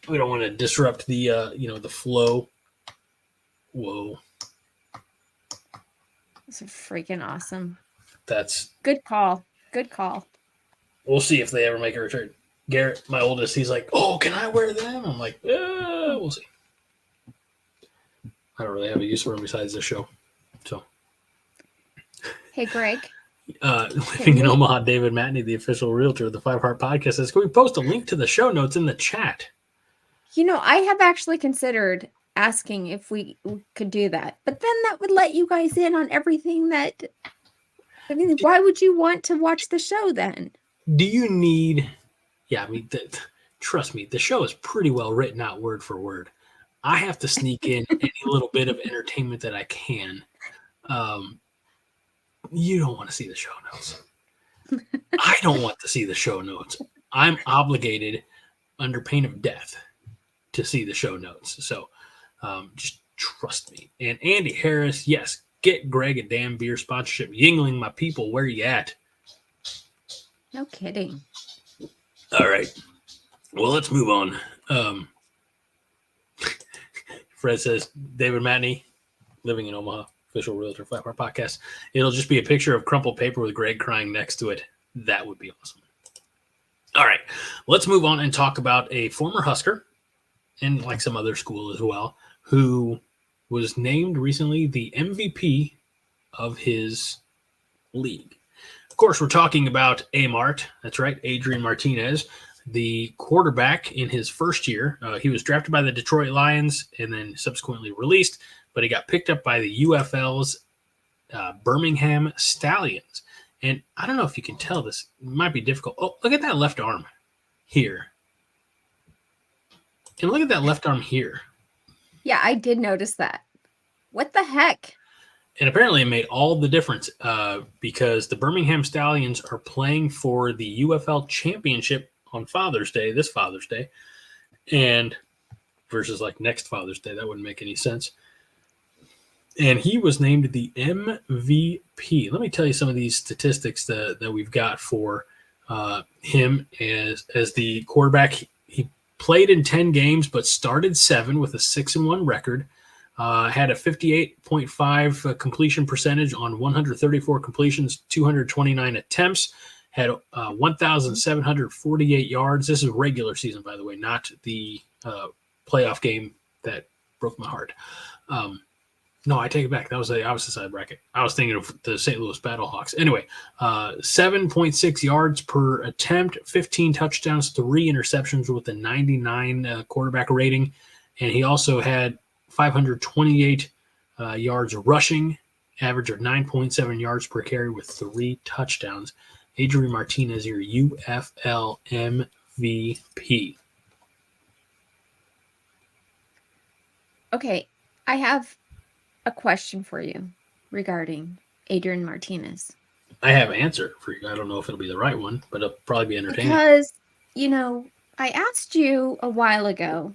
We don't want to disrupt the the flow. Whoa. This is freaking awesome. That's good call. Good call. We'll see if they ever make a return. Garrett, my oldest, he's like, "Oh, can I wear them?" I'm like, we'll see. I don't really have a use for them besides this show. So, hey, Greg. Living in Omaha, David Matney, the official realtor of the Five Heart Podcast, says, can we post a link to the show notes in the chat? I have actually considered asking if we could do that, but then that would let you guys in on everything that, why would you want to watch the show then? Do you need, trust me, the show is pretty well written out word for word. I have to sneak in any little bit of entertainment that I can. You don't want to see the show notes. I don't want to see the show notes. I'm obligated under pain of death to see the show notes. So just trust me. And Andy Harris, yes, get Greg a damn beer sponsorship. Yingling, my people, where you at? No kidding. All right. Well, let's move on. Fred says, David Matney, living in Omaha, official realtor, Five Heart Podcast. It'll just be a picture of crumpled paper with Greg crying next to it. That would be awesome. All right. Let's move on and talk about a former Husker, and like some other school as well, who was named recently the MVP of his league. Of course, we're talking about A-Mart. That's right, Adrian Martinez, the quarterback in his first year. He was drafted by the Detroit Lions and then subsequently released, but he got picked up by the UFL's Birmingham Stallions. And I don't know if you can tell this. It might be difficult. Oh, look at that left arm here. And look at that left arm here. Yeah, I did notice that. What the heck? And apparently it made all the difference because the Birmingham Stallions are playing for the UFL championship on Father's Day, this Father's Day, and versus like next Father's Day. That wouldn't make any sense. And he was named the MVP. Let me tell you some of these statistics that we've got for him as the quarterback. He played in 10 games, but started 7 with a 6-1 record. Had a 58.5 completion percentage on 134 completions, 229 attempts. Had 1,748 yards. This is regular season, by the way, not the playoff game that broke my heart. No, I take it back. That was the opposite side bracket. I was thinking of the St. Louis Battlehawks. Anyway, 7.6 yards per attempt, 15 touchdowns, 3 interceptions with a 99 quarterback rating. And he also had 528 yards rushing, average of 9.7 yards per carry with 3 touchdowns. Adrian Martinez, your UFL MVP. Okay, I have a question for you regarding Adrian Martinez. I have an answer for you. I don't know if it'll be the right one, but it'll probably be entertaining. Because, I asked you a while ago,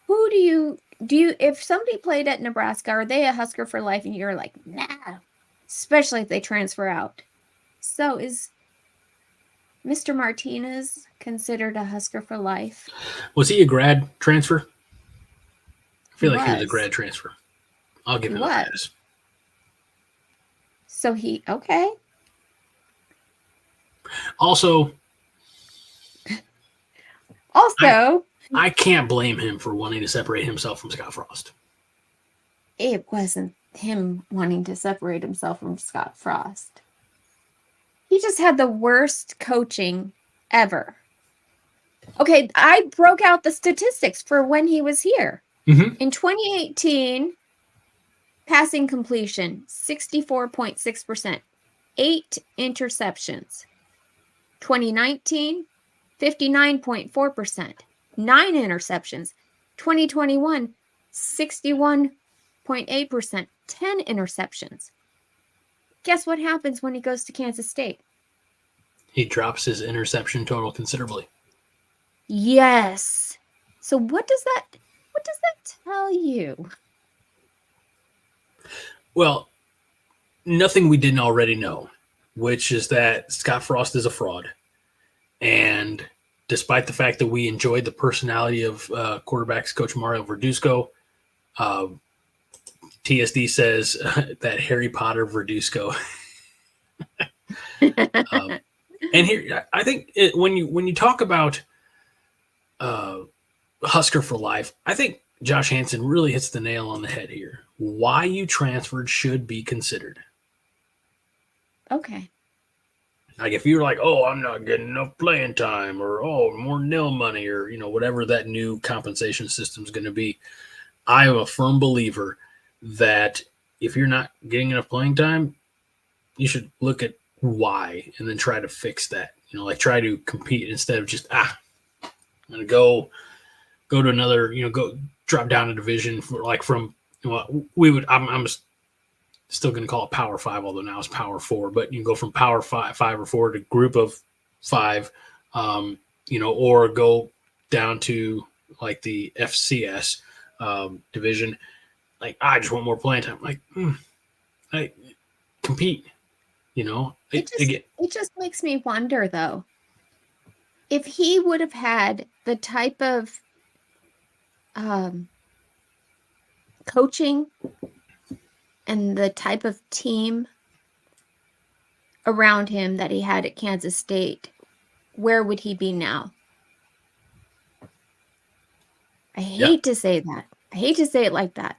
who do you, if somebody played at Nebraska, are they a Husker for life? And you're like, nah, especially if they transfer out. So is Mr. Martinez considered a Husker for life? Was he a grad transfer? I feel like he was a grad transfer. I'll give him a pass. So okay. Also, I can't blame him for wanting to separate himself from Scott Frost. It wasn't him wanting to separate himself from Scott Frost. He just had the worst coaching ever. Okay, I broke out the statistics for when he was here. Mm-hmm. In 2018, passing completion, 64.6%, 8 interceptions. 2019, 59.4%, 9 interceptions. 2021, 61.8%, 10 interceptions. Guess what happens when he goes to Kansas State? He drops his interception total considerably. Yes. So what does that tell you? Well, nothing we didn't already know, which is that Scott Frost is a fraud. And despite the fact that we enjoyed the personality of quarterbacks coach Mario Verduzco, TSD says that Harry Potter Verduzco. And here, I think when you talk about Husker for life, I think Josh Hansen really hits the nail on the head here. Why you transferred should be considered. Okay. Like if you're like, oh, I'm not getting enough playing time, or oh, more nil money, or whatever that new compensation system is going to be, I am a firm believer that if you're not getting enough playing time, you should look at why and then try to fix that. Like try to compete instead of just I'm gonna go to another, go drop down a division from I'm still going to call it Power 5, although now it's Power 4, but you can go from Power 5 or 4 to Group of 5, or go down to like the FCS division. Like, I just want more playing time. Like, I compete, It just makes me wonder, though, if he would have had the type of coaching and the type of team around him that he had at Kansas State, where would he be now? I hate to say that. I hate to say it like that.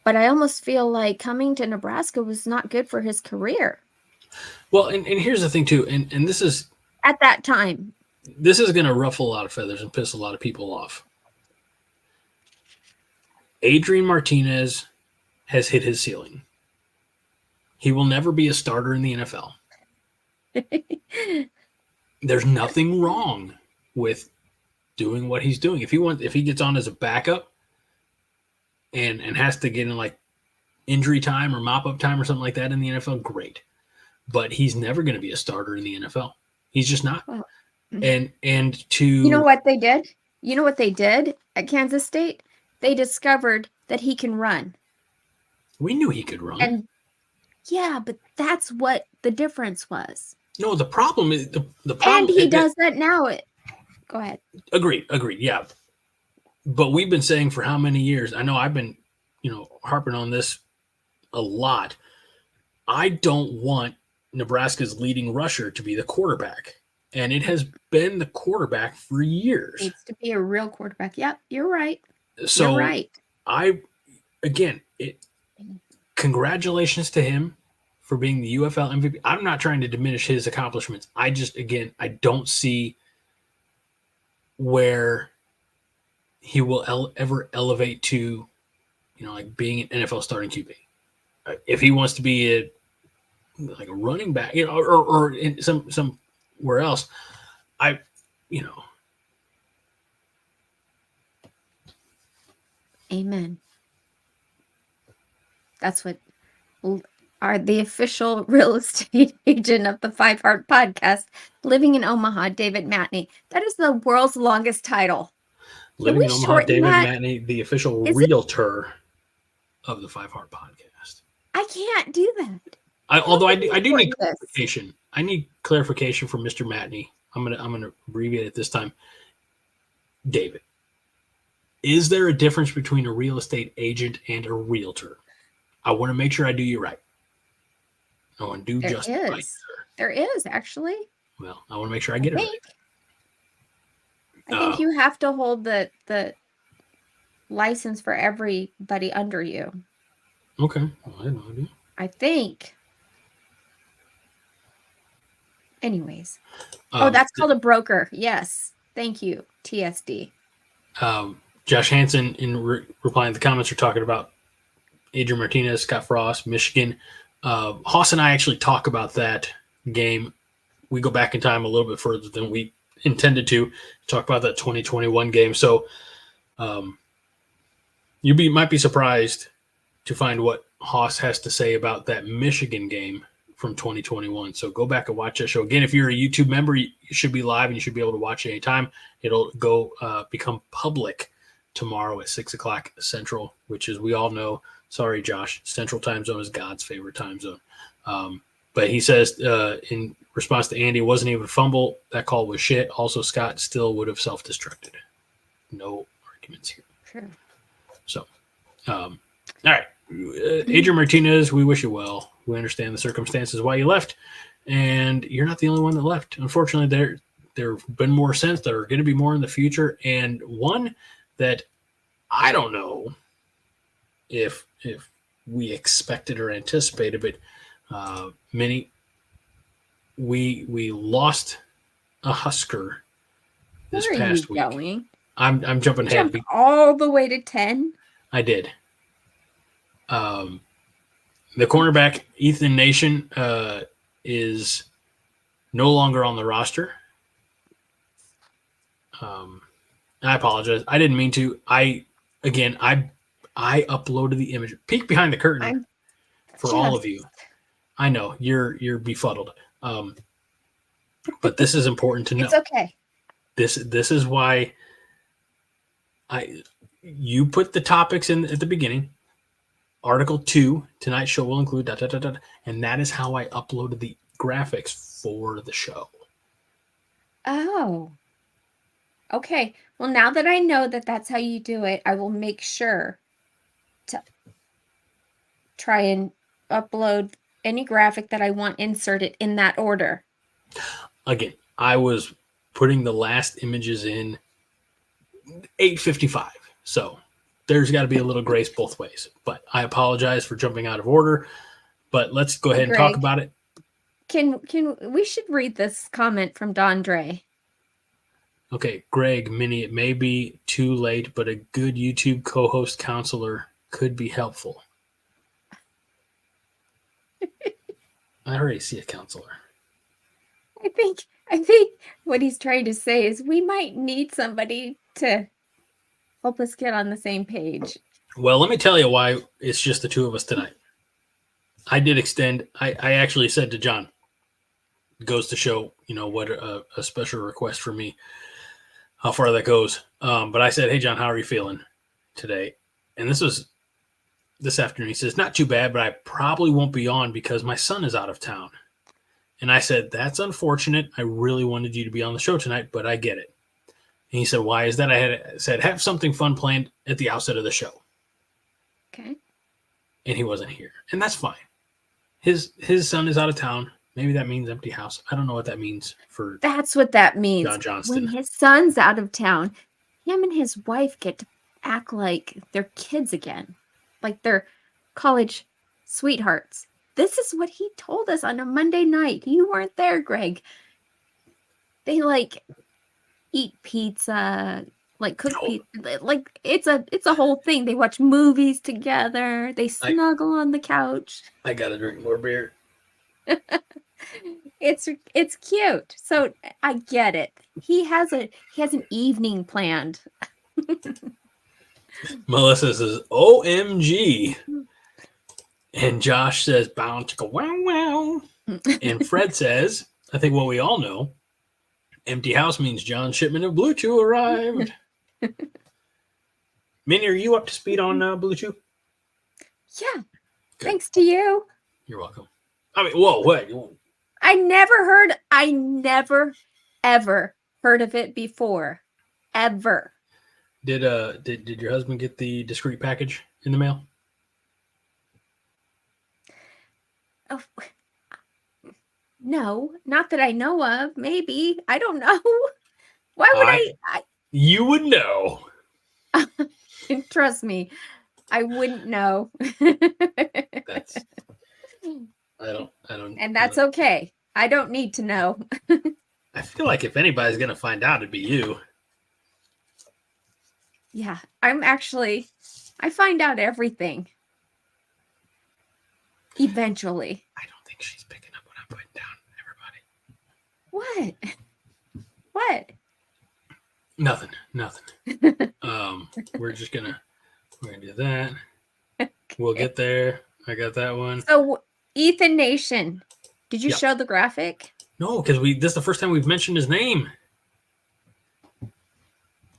But I almost feel like coming to Nebraska was not good for his career. Well, and here's the thing, too, and this is... At that time. This is going to ruffle a lot of feathers and piss a lot of people off. Adrian Martinez has hit his ceiling. He will never be a starter in the NFL. There's nothing wrong with doing what he's doing. If he gets on as a backup and has to get in like injury time or mop up time or something like that in the NFL, great. But he's never going to be a starter in the NFL. He's just not. Well, and to you know what they did? You know what they did at Kansas State? They discovered that he can run. We knew he could run. And yeah, but that's what the difference was. No, the problem is the problem. And he does that now. Go ahead. Agreed. Yeah. But we've been saying for how many years? I know I've been, harping on this a lot. I don't want Nebraska's leading rusher to be the quarterback. And it has been the quarterback for years. It needs to be a real quarterback. Yep, you're right. So you're right. Congratulations to him for being the UFL MVP. I'm not trying to diminish his accomplishments. I don't see where he will ever elevate to, like being an NFL starting QB. If he wants to be a running back, or in somewhere else, Amen. That's what are the official real estate agent of the Five Heart Podcast, living in Omaha, David Matney. That is the world's longest title. Living in Omaha, David Matney, the official realtor of the Five Heart Podcast. I can't do that. Although I do need clarification. I need clarification from Mr. Matney. I'm gonna abbreviate it this time. David, is there a difference between a real estate agent and a realtor? I want to make sure I do you right. I want to do just right. There is, actually. Well, I want to make sure I get it right. I think you have to hold the license for everybody under you. Okay. Well, I had no idea. I think. Anyways. That's called a broker. Yes. Thank you, TSD. Josh Hansen, in replying to the comments, are talking about Adrian Martinez, Scott Frost, Michigan. Haas and I actually talk about that game. We go back in time a little bit further than we intended to talk about that 2021 game. So you might be surprised to find what Haas has to say about that Michigan game from 2021. So go back and watch that show. Again, if you're a YouTube member, you should be live and you should be able to watch it anytime. It'll go become public tomorrow at 6 o'clock Central, which, as we all know, sorry, Josh, Central time zone is God's favorite time zone. But he says in response to Andy, wasn't even a fumble. That call was shit. Also, Scott still would have self-destructed. No arguments here. True. So, all right. Adrian Martinez, we wish you well. We understand the circumstances why you left, and you're not the only one that left. Unfortunately, there have been more since. There are going to be more in the future, and one that I don't know if we expected or anticipated, but many we lost a Husker this Where are past you week. going? I'm jumping ahead. Jump all the way to 10? I did. The cornerback, Ethan Nation, is no longer on the roster. I apologize. I didn't mean to. I uploaded the image. Peek behind the curtain for all of you. I know you're befuddled. But this is important to know. It's okay. This is why you put the topics in at the beginning. Article 2, tonight's show will include ... and that is how I uploaded the graphics for the show. Oh. Okay. Well, now that I know that that's how you do it, I will make sure to try and upload any graphic that I want inserted in that order. Again, I was putting the last images in 8:55. So there's got to be a little grace both ways. But I apologize for jumping out of order. But let's go ahead and talk about it. Can we should read this comment from Don Dre. Okay, Greg, Minnie, it may be too late, but a good YouTube co-host counselor could be helpful. I already see a counselor. I think what he's trying to say is we might need somebody to help us get on the same page. Well, let me tell you why it's just the two of us tonight. I did extend. I actually said to John, it goes to show, what a special request for me, how far that goes. But I said, hey, John, how are you feeling today? And this was this afternoon. He says, not too bad, but I probably won't be on because my son is out of town. And I said, that's unfortunate. I really wanted you to be on the show tonight, but I get it. And he said, why is that? I said, have something fun planned at the outset of the show. Okay. And he wasn't here. And that's fine. His son is out of town. Maybe that means empty house. I don't know what that means for That's what that means. John Johnston. When his son's out of town, him and his wife get to act like they're kids again. Like they're college sweethearts. This is what he told us on a Monday night. You weren't there, Greg. They eat pizza, cook pizza. It's a whole thing. They watch movies together. They snuggle on the couch. I gotta drink more beer. It's cute. So I get it. He has an evening planned. Melissa says, OMG. And Josh says, bow chicka wow wow. And Fred says, I think what we all know, empty house means John's shipment of Blue Chew arrived. Minnie, are you up to speed on Blue Chew? Yeah. Good. Thanks to you. You're welcome. I mean, whoa, what? I never, ever heard of it before. Ever. Did your husband get the discreet package in the mail? Oh, no, not that I know of. Maybe. I don't know. Why would I? You would know. Trust me, I wouldn't know. I don't. And that's okay. I don't need to know. I feel like if anybody's going to find out, it'd be you. Yeah, I find out everything. Eventually. I don't think she's picking up what I'm putting down, everybody. What? Nothing. We're gonna do that. Okay. We'll get there. I got that one. So Ethan Nation, did you show the graphic? No, because this is the first time we've mentioned his name.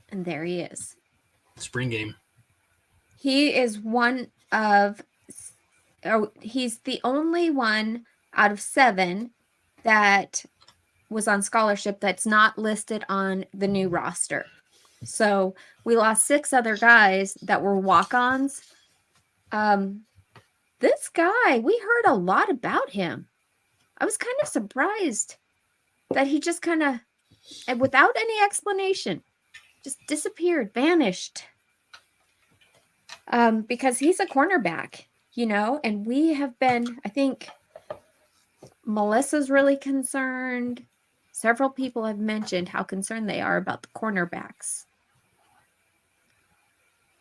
And there he is. Spring game. He is he's the only one out of 7 that was on scholarship that's not listed on the new roster. So we lost 6 other guys that were walk-ons. This guy, we heard a lot about him. I was kind of surprised that he just kind of, without any explanation, just disappeared, vanished. Because he's a cornerback, and we have been, I think, Melissa's really concerned. Several people have mentioned how concerned they are about the cornerbacks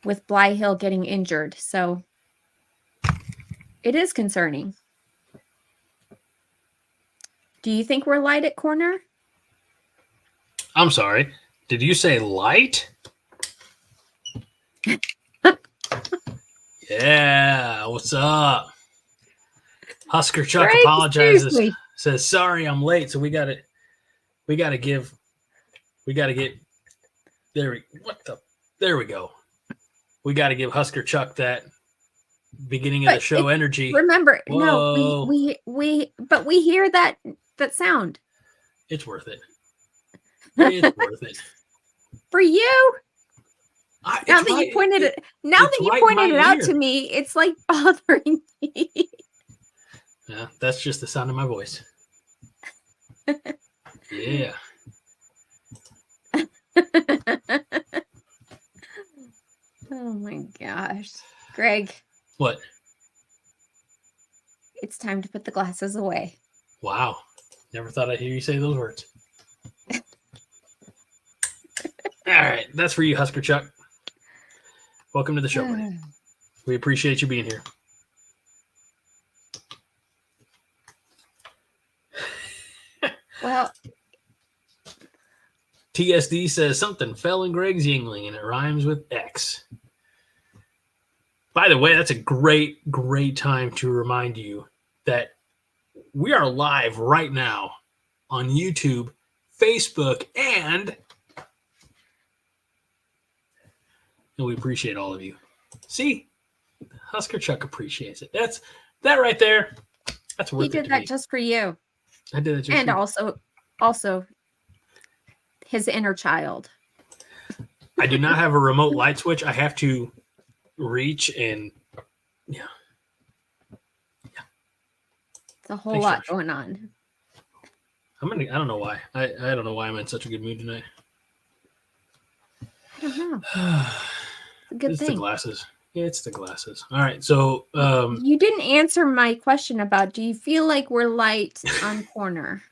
with Bly Hill getting injured. So it is concerning. Do you think we're light at corner? I'm sorry. Did you say light? Yeah, what's up? Husker Chuck Greg, apologizes. seriously. Says sorry I'm late, so we gotta get there we go. We gotta give Husker Chuck that beginning of the show energy. Remember, Whoa. no, we hear that sound. It's worth it. It's worth it. For you. Now that you pointed it out to me, it's like bothering me. Yeah, that's just the sound of my voice. Yeah. Oh my gosh. Greg. What? It's time to put the glasses away. Wow. Never thought I'd hear you say those words. All right. That's for you, Husker Chuck. Welcome to the show, buddy. We appreciate you being here. Well, TSD says something fell in Greg's Yingling and it rhymes with X. By the way, that's a great time to remind you that we are live right now on YouTube, Facebook, and we appreciate all of you. See, Husker Chuck appreciates it. That right there. That's worth it. He did that just for you. I did it just and also his inner child. I do not have a remote light switch. I have to reach and yeah. It's a whole lot going on. I don't know why. I don't know why I'm in such a good mood tonight. I don't know. It's a good thing. It's the glasses. Yeah, it's the glasses. All right. So you didn't answer my question about do you feel like we're light on corner?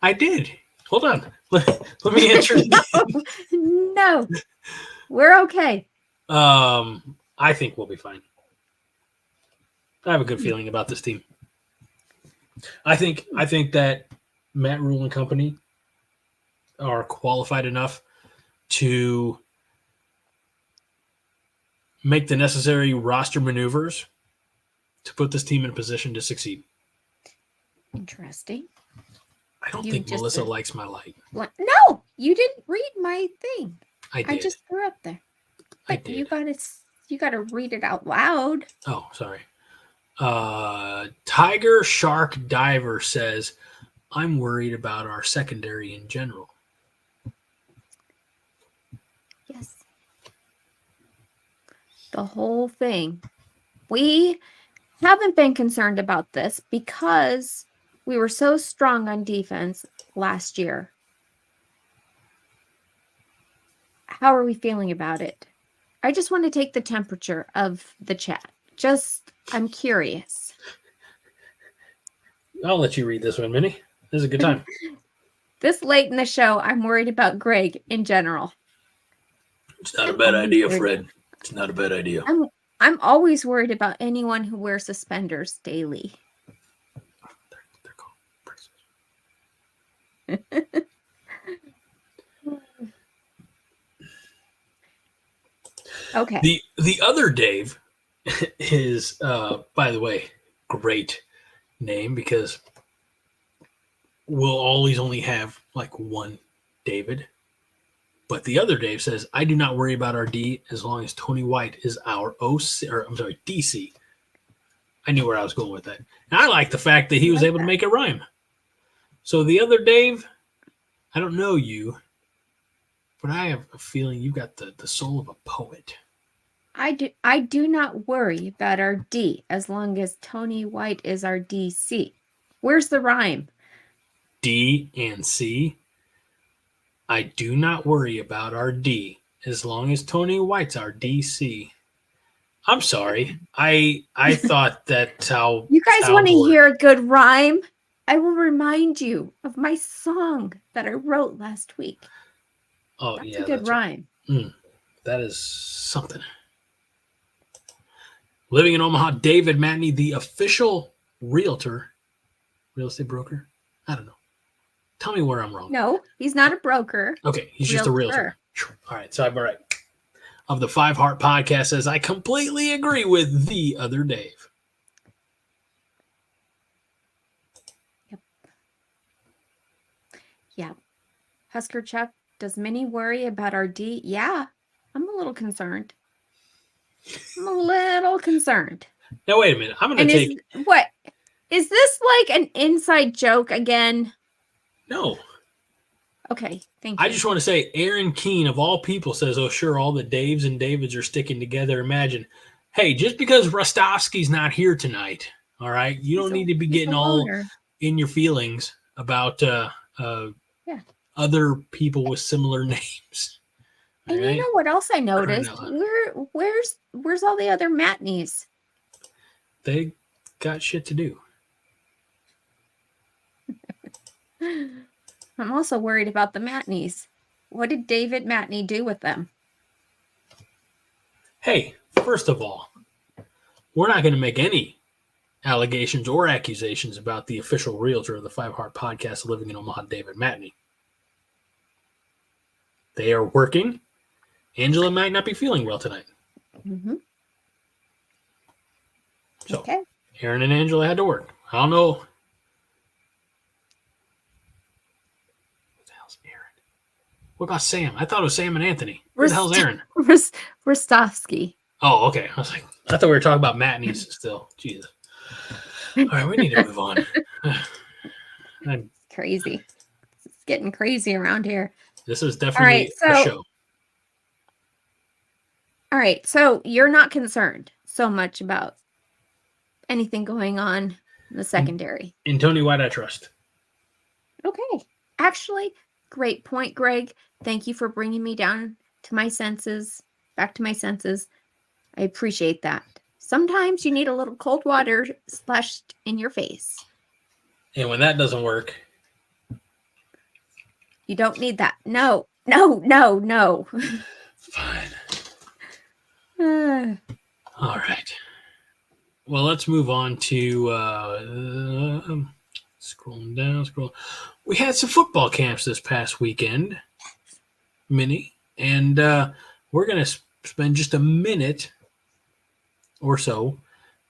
I did. Hold on. Let me answer. No. We're okay. I think we'll be fine. I have a good feeling about this team. I think that Matt Rule and company are qualified enough to make the necessary roster maneuvers to put this team in a position to succeed. Interesting. I don't think Melissa likes my light. No, you didn't read my thing. I did. I just threw up there. But I did. You gotta read it out loud. Oh, sorry. Tiger Shark Diver says, I'm worried about our secondary in general. Yes. The whole thing. We haven't been concerned about this because we were so strong on defense last year. How are we feeling about it? I just want to take the temperature of the chat. I'm curious. I'll let you read this one, Minnie. This is a good time. This late in the show, I'm worried about Greg in general. It's not a bad idea, Fred. It's not a bad idea. I'm always worried about anyone who wears suspenders daily. They're called braces. Okay. The other Dave is, by the way, great name because we'll always only have like one David. But the other Dave says, I do not worry about our D as long as Tony White is our DC. I knew where I was going with that. And I like the fact that he was able to make it rhyme. So the other Dave, I don't know you, but I have a feeling you got the soul of a poet. I do not worry about our D as long as Tony White is our DC. Where's the rhyme? D and C. I do not worry about our D as long as Tony White's our DC. I'm sorry. I thought that's how you guys want to hear a good rhyme. I will remind you of my song that I wrote last week. Oh, that's yeah. A good rhyme. That is something. Living in Omaha, David Matney, the official realtor, real estate broker. I don't know. Tell me where I'm wrong. No, he's not a broker. Okay, he's just a realtor. All right, so I'm all right. Of the Five Heart Podcast says, I completely agree with the other Dave. Yeah. Husker Chuck, does Minnie worry about our D? Yeah, I'm a little concerned. Now, wait a minute. I'm going to take... What? Is this like an inside joke again? No. Okay, thank you. I just want to say, Aaron Keene, of all people, says, oh, sure, all the Daves and Davids are sticking together. Imagine, hey, just because Rostovsky's not here tonight, all right, you don't need to be getting all in your feelings about other people with similar names. And you know what else I noticed? Where's all the other Matneys? They got shit to do. I'm also worried about the Matneys. What did David Matney do with them? Hey, first of all, we're not going to make any allegations or accusations about the official realtor of the Five Heart Podcast, Living in Omaha, David Matney. They are working. Angela might not be feeling well tonight. Mm-hmm. So, okay. Aaron and Angela had to work. I don't know. What the hell's Aaron? What about Sam? I thought it was Sam and Anthony. Where the hell's Aaron? Rostovsky. Oh, okay. I was like, I thought we were talking about Matneys still. Jesus. All right, we need to move on. Crazy. It's getting crazy around here. This is definitely a show. All right, so you're not concerned so much about anything going on in the secondary. In Tony White, I trust. Okay. Actually, great point, Greg. Thank you for bringing me down to my senses, back to my senses. I appreciate that. Sometimes you need a little cold water splashed in your face. And when that doesn't work... You don't need that. No. Fine. All right. Well, let's move on to scrolling down. We had some football camps this past weekend, Minnie, and we're going to spend just a minute or so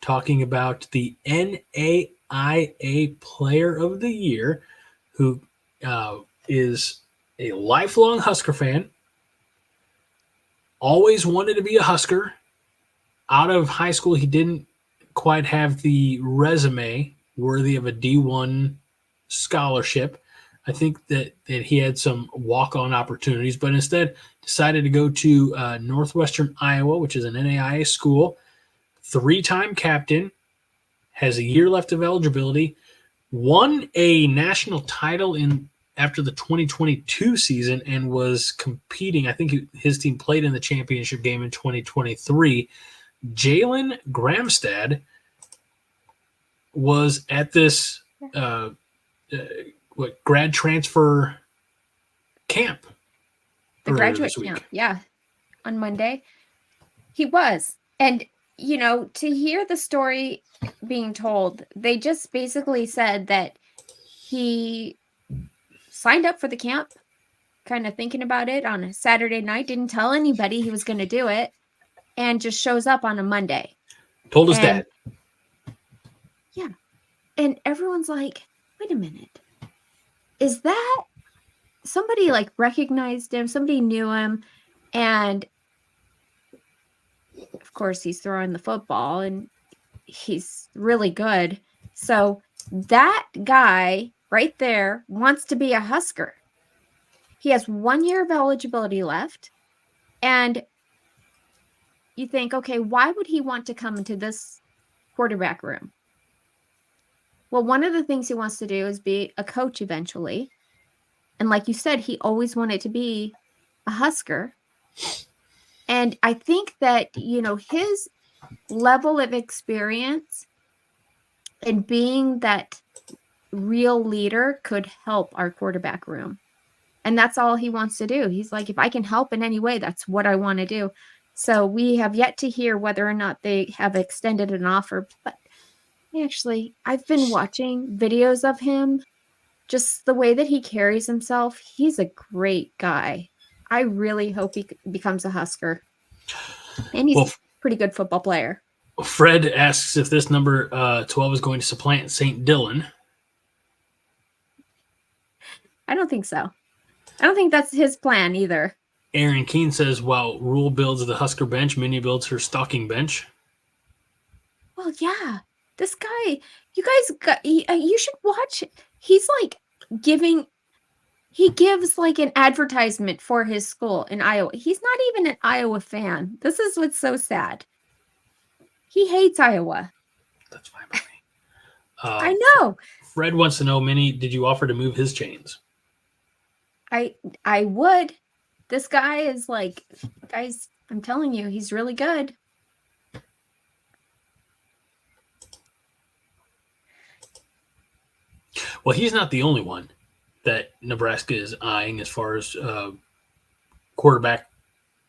talking about the NAIA Player of the Year, who is a lifelong Husker fan. Always wanted to be a Husker. Out of high school, he didn't quite have the resume worthy of a D1 scholarship. I think that he had some walk-on opportunities, but instead decided to go to Northwestern Iowa, which is an NAIA school. 3-time captain, has a year left of eligibility, won a national title after the 2022 season and was competing. I think his team played in the championship game in 2023. Jalen Gramstad was at this grad transfer camp. The graduate camp, yeah, on Monday. He was. And, to hear the story being told, they just basically said that he signed up for the camp, kind of thinking about it on a Saturday night, didn't tell anybody he was going to do it, and just shows up on a Monday. Told his dad. Yeah. And everyone's like, wait a minute. Is that somebody recognized him? Somebody knew him. And of course, he's throwing the football and he's really good. So that guy right there wants to be a Husker. He has 1 year of eligibility left. And you think, okay, why would he want to come into this quarterback room? Well, one of the things he wants to do is be a coach eventually. And like you said, he always wanted to be a Husker. And I think that, his level of experience and being that real leader could help our quarterback room. And that's all he wants to do. He's like, if I can help in any way, that's what I want to do. So we have yet to hear whether or not they have extended an offer. But actually, I've been watching videos of him, just the way that he carries himself. He's a great guy. I really hope he becomes a Husker. And he's a pretty good football player. Fred asks if this number 12 is going to supplant St. Dylan. I don't think so. I don't think that's his plan either. Aaron Keene says, while Rule builds the Husker bench, Minnie builds her stalking bench. Well, yeah. This guy, you guys, you should watch. He's like he gives like an advertisement for his school in Iowa. He's not even an Iowa fan. This is what's so sad. He hates Iowa. That's fine by me. I know. Fred wants to know, Minnie, did you offer to move his chains? I would. This guy is like, guys, I'm telling you, he's really good. Well, he's not the only one that Nebraska is eyeing as far as quarterback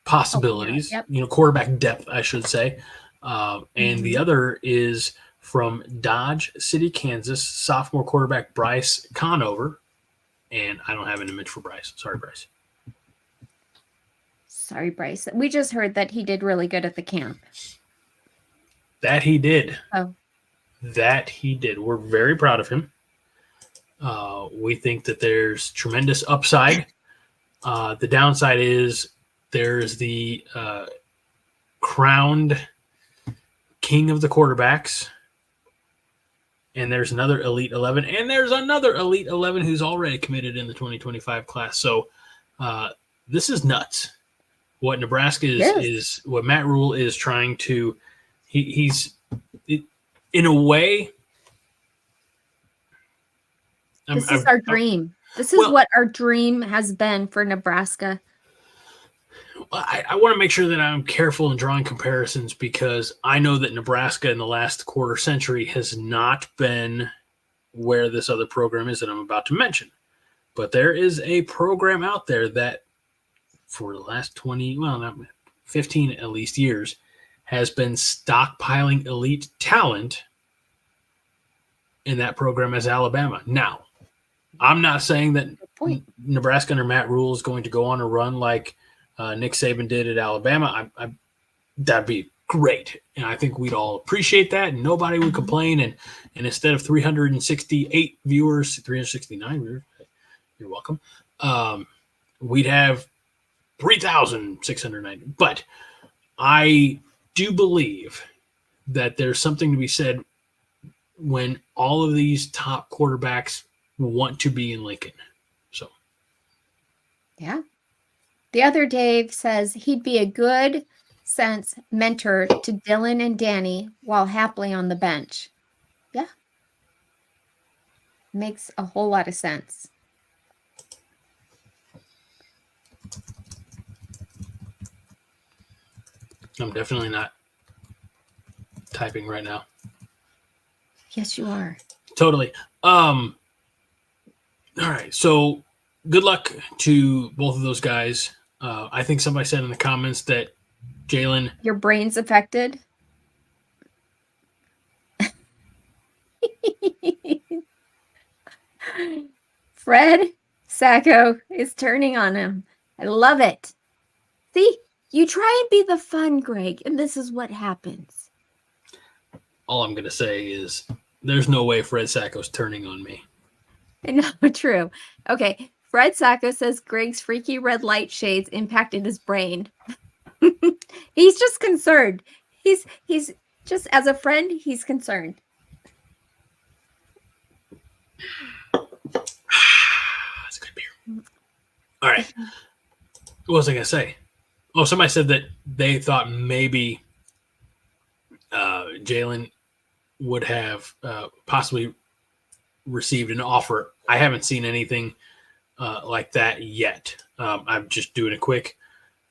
possibilities, quarterback depth, I should say. And the other is from Dodge City, Kansas, sophomore quarterback Bryce Conover. And I don't have an image for Bryce. Sorry, Bryce. Sorry, Bryce. We just heard that he did really good at the camp. That he did. Oh. That he did. We're very proud of him. We think that there's tremendous upside. The downside is there's the crowned king of the quarterbacks, and there's another Elite 11, and there's another Elite 11 who's already committed in the 2025 class. So this is nuts. What Nebraska is what Matt Rule is trying to he's in a way. This is our dream. This is what our dream has been for Nebraska. I want to make sure that I'm careful in drawing comparisons because I know that Nebraska in the last quarter century has not been where this other program is that I'm about to mention. But there is a program out there that for the last 15 at least years has been stockpiling elite talent, and that program is Alabama. Now, I'm not saying that Nebraska under Matt Rule is going to go on a run like Nick Saban did at Alabama. That'd be great, and I think we'd all appreciate that, and nobody would complain. And instead of 368 viewers, 369 viewers, you're welcome. We'd have 3,690. But I do believe that there's something to be said when all of these top quarterbacks want to be in Lincoln. So, yeah. The other Dave says he'd be a good sense mentor to Dylan and Danny while happily on the bench. Yeah. Makes a whole lot of sense. I'm definitely not typing right now. Yes, you are. Totally. All right. So good luck to both of those guys. I think somebody said in the comments that Jalen. Your brain's affected. Fred Sacco is turning on him. I love it. See, you try and be the fun, Greg, and this is what happens. All I'm going to say is there's no way Fred Sacco's turning on me. No, true. Okay. Fred Sacco says Greg's freaky red light shades impacted his brain. He's just concerned. He's just, as a friend, he's concerned. That's a good beer. All right. What was I going to say? Oh, somebody said that they thought maybe Jalen would have possibly received an offer. I haven't seen anything like that yet. I'm just doing a quick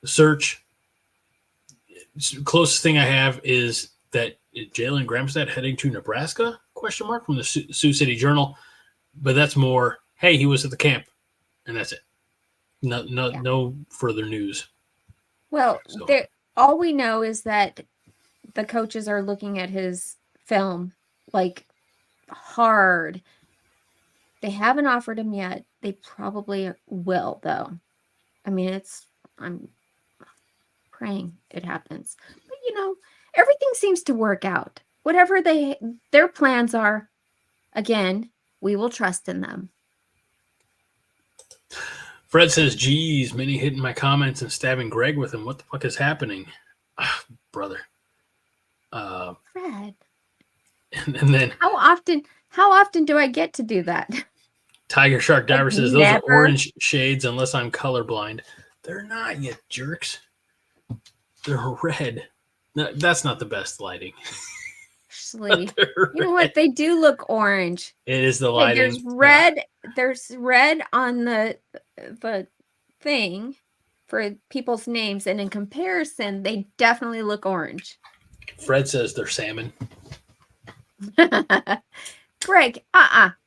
search. Closest thing I have is that Jalen Gramstad heading to Nebraska? ? From the Sioux City Journal. but that's more, hey, he was at the camp, and that's it. No further news. Well, So. all we know is that the coaches are looking at his film like hard. They haven't offered him yet. They probably will, though. I mean, I'm praying it happens. But everything seems to work out. Whatever their plans are, again, we will trust in them. Fred says, geez, many hitting my comments and stabbing Greg with him. What the fuck is happening? Brother. Fred. And then how often do I get to do that? Tiger Shark Diver says, those never. are orange shades unless I'm colorblind. They're not yet, jerks. They're red. No, that's not the best lighting. Actually, you know what? They do look orange. It is the lighting. There's red. There's red on the thing for people's names, and in comparison, they definitely look orange. Fred says they're salmon. Greg,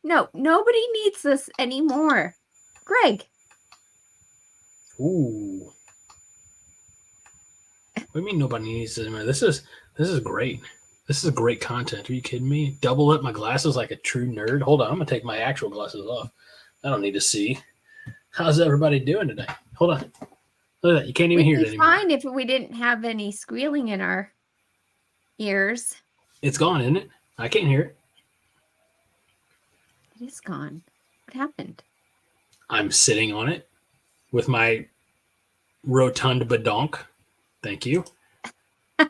no, nobody needs this anymore. Greg. Ooh. What do you mean nobody needs this anymore? This is great. This is great content. Are you kidding me? Double up my glasses like a true nerd. Hold on, I'm gonna take my actual glasses off. I don't need to see. How's everybody doing today? Hold on. Look at that. You can't even hear it anymore. Fine if we didn't have any squealing in our ears. It's gone, isn't it? I can't hear it. It is gone. What happened? I'm sitting on it with my rotund badonk. Thank you. All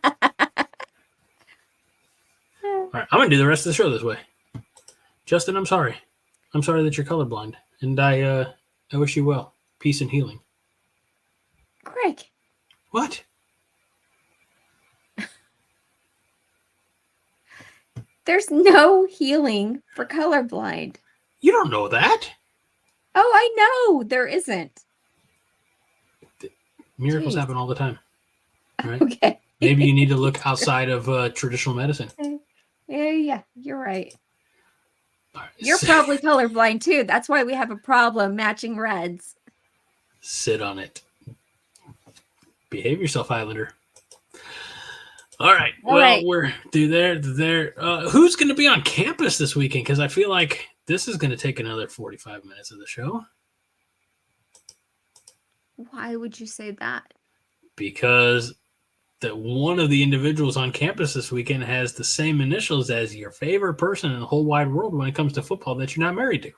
right, I'm going to do the rest of the show this way. Justin, I'm sorry. I'm sorry that you're colorblind. And I wish you well. Peace and healing. Greg. What? There's no healing for colorblind. You don't know that. Oh, I know. There isn't. Miracles happen all the time. Right? Okay. Maybe you need to look outside of traditional medicine. Yeah, you're right. Right. You're probably colorblind too. That's why we have a problem matching reds. Sit on it. Behave yourself, Highlander. All right. We're through there. Who's going to be on campus this weekend? Because I feel like this is going to take another 45 minutes of the show. Why would you say that? Because that one of the individuals on campus this weekend has the same initials as your favorite person in the whole wide world when it comes to football that you're not married to.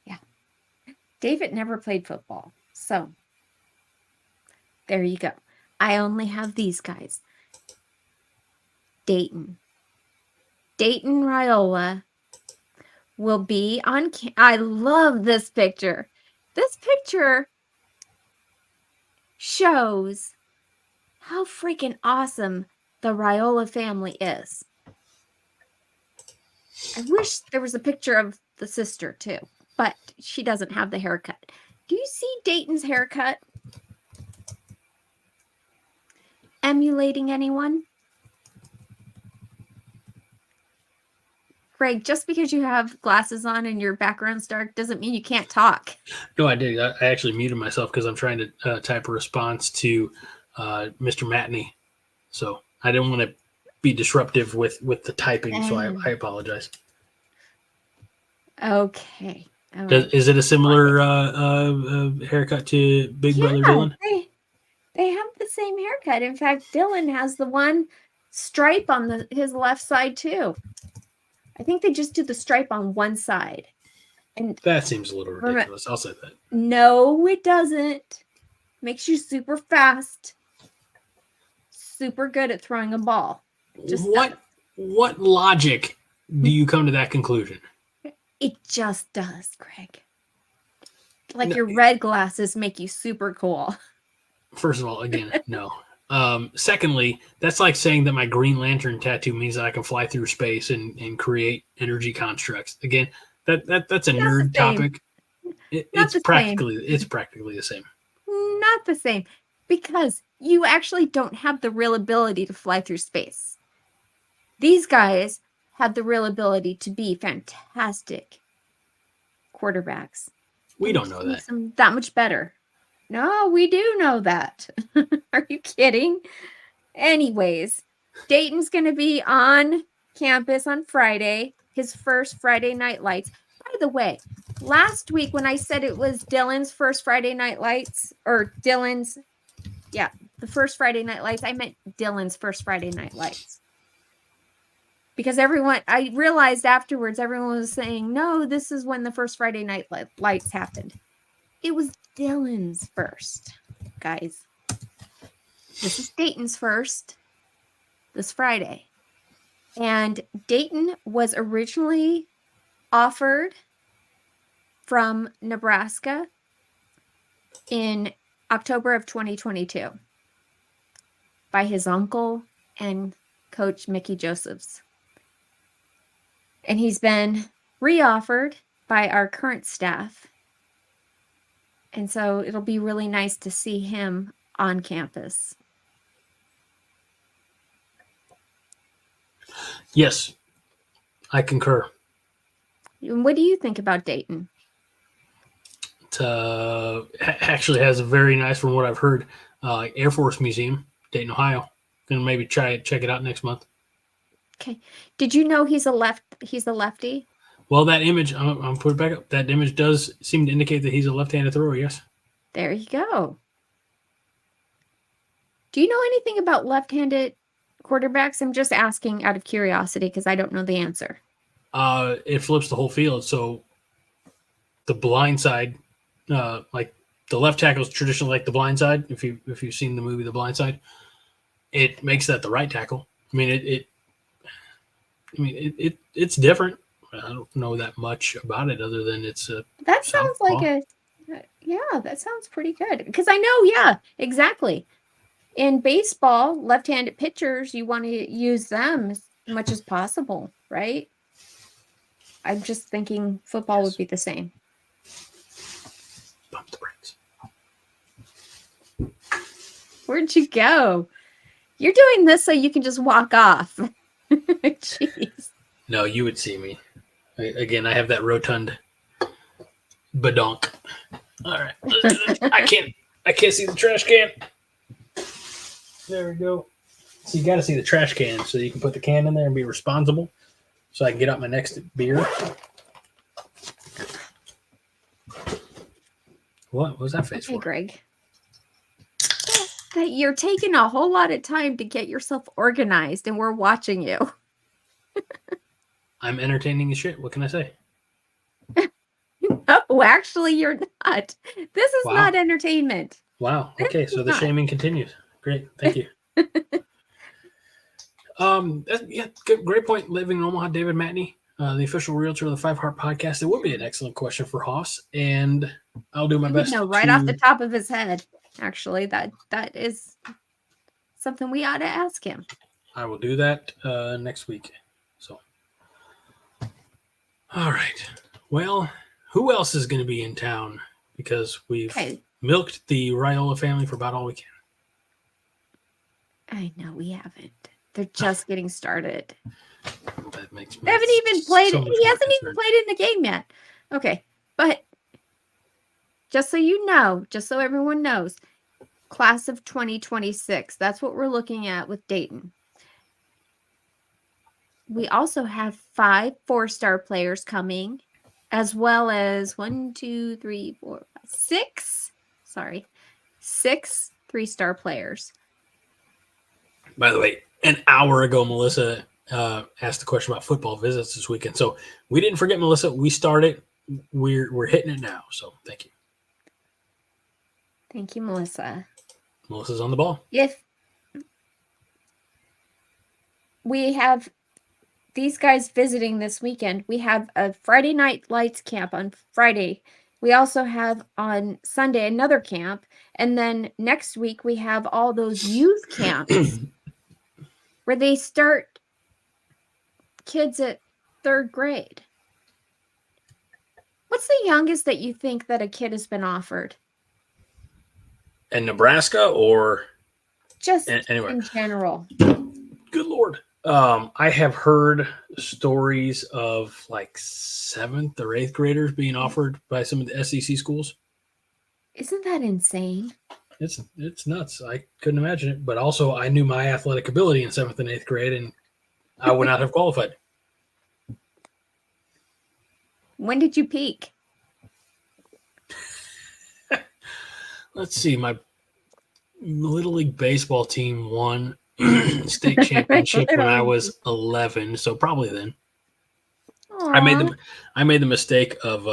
Yeah. David never played football. So there you go. I only have these guys. Dayton Raiola will be on. I love this picture. This picture shows how freaking awesome the Raiola family is. I wish there was a picture of the sister too, but she doesn't have the haircut. Do you see Dayton's haircut? Emulating anyone? Greg, just because you have glasses on and your background's dark doesn't mean you can't talk. No, I did. I actually muted myself because I'm trying to type a response to Mr. Matney. So I didn't want to be disruptive with the typing, so I apologize. Okay. Right. Is it a similar haircut to Big Brother Dylan? They have the same haircut. In fact, Dylan has the one stripe on his left side too. I think they just do the stripe on one side. And that seems a little ridiculous. I'll say that. No, it doesn't. Makes you super fast. Super good at throwing a ball. What logic do you come to that conclusion? It just does, Greg. Like your red glasses make you super cool. First of all, again, no. Secondly, that's like saying that my Green Lantern tattoo means that I can fly through space and create energy constructs. Again, that's a nerd topic. It's practically the same. Not the same, because you actually don't have the real ability to fly through space. These guys have the real ability to be fantastic quarterbacks. We don't know that. Makes them that much better. No, we do know that. Are you kidding? Anyways, Dayton's going to be on campus on Friday, his first Friday Night Lights. By the way, last week when I said it was Dylan's first Friday Night Lights, or Dylan's, the first Friday Night Lights, I meant Dylan's first Friday Night Lights. Because I realized afterwards, everyone was saying, no, this is when the first Friday Night Lights happened. It was Dylan's first, guys. This is Dayton's first this Friday. And Dayton was originally offered from Nebraska in October of 2022 by his uncle and Coach Mickey Josephs. And he's been re-offered by our current staff. And so it'll be really nice to see him on campus. Yes, I concur. What do you think about Dayton? It actually has a very nice, from what I've heard, Air Force Museum, Dayton, Ohio. Gonna maybe check it out next month. Okay. Did you know he's a lefty? Well, that image, I'm put it back up. That image does seem to indicate that he's a left-handed thrower, yes. There you go. Do you know anything about left-handed quarterbacks? I'm just asking out of curiosity because I don't know the answer. It flips the whole field. So the blind side, like the left tackle is traditionally like the blind side. If you've seen the movie The Blind Side, it makes that the right tackle. I mean, it's different. I don't know that much about it other than it's a. That sounds like that sounds pretty good. Because I know, exactly. In baseball, left-handed pitchers, you want to use them as much as possible, right? I'm just thinking football would be the same. Bump the brakes. Where'd you go? You're doing this so you can just walk off. Jeez. No, you would see me. Again, I have that rotund badonk. All right. I can't see the trash can. There we go. So you got to see the trash can so you can put the can in there and be responsible so I can get out my next beer. What was that face for? Greg. That you're taking a whole lot of time to get yourself organized and we're watching you. I'm entertaining as shit. What can I say? No, actually, you're not. This is not entertainment. Wow. Okay, so the shaming continues. Great. Thank you. Great point. Living in Omaha, David Matney, the official realtor of the Five Heart Podcast. It would be an excellent question for Haas, and I'll do my best. No, right off the top of his head. Actually, that is something we ought to ask him. I will do that next week. So, all right. Well, who else is going to be in town? Because we've milked the Raiola family for about all we can. I know we haven't. They're just getting started. That makes me. They haven't even played. So he hasn't even played in the game yet. Okay, but just so you know, just so everyone knows, class of 2026. That's what we're looking at with Dayton. We also have 5 4-star players coming, as well as 6. Sorry, 6 3-star players. By the way, an hour ago, Melissa asked a question about football visits this weekend. So we didn't forget, Melissa. We started. We're hitting it now. So thank you. Thank you, Melissa. Melissa's on the ball. If we have these guys visiting this weekend, we have a Friday Night Lights camp on Friday. We also have on Sunday another camp. And then next week we have all those youth camps where they start kids at 3rd grade. What's the youngest that you think that a kid has been offered? In Nebraska or just anywhere? In general. Good Lord. I have heard stories of like 7th or 8th graders being offered by some of the SEC schools. Isn't that insane? It's nuts. I couldn't imagine it. But also, I knew my athletic ability in 7th and 8th grade, and I would not have qualified. When did you peak? Let's see. My Little League baseball team won state championship when I was 11, so probably then. Aww. I made the mistake of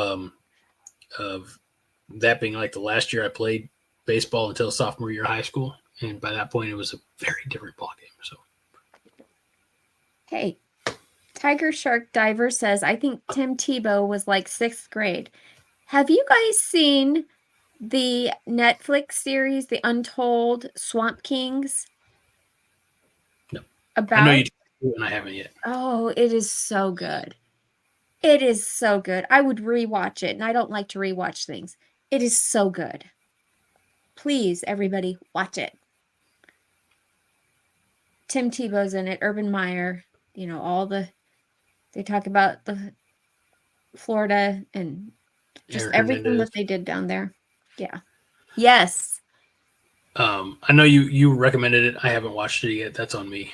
that being like the last year I played baseball until sophomore year of high school, and by that point it was a very different ball game. So, Hey, Tiger Shark Diver says, I think Tim Tebow was like 6th grade. Have you guys seen the Netflix series, The Untold Swamp Kings? no. About I know you do, and I haven't yet. Oh, it is so good. It is so good. I would rewatch it, and I don't like to rewatch things. It is so good. Please, everybody, watch it. Tim Tebow's in it, Urban Meyer, they talk about the Florida and just Eric everything Hernandez. that they did down there. Yeah. Yes. I know you recommended it. I haven't watched it yet. That's on me.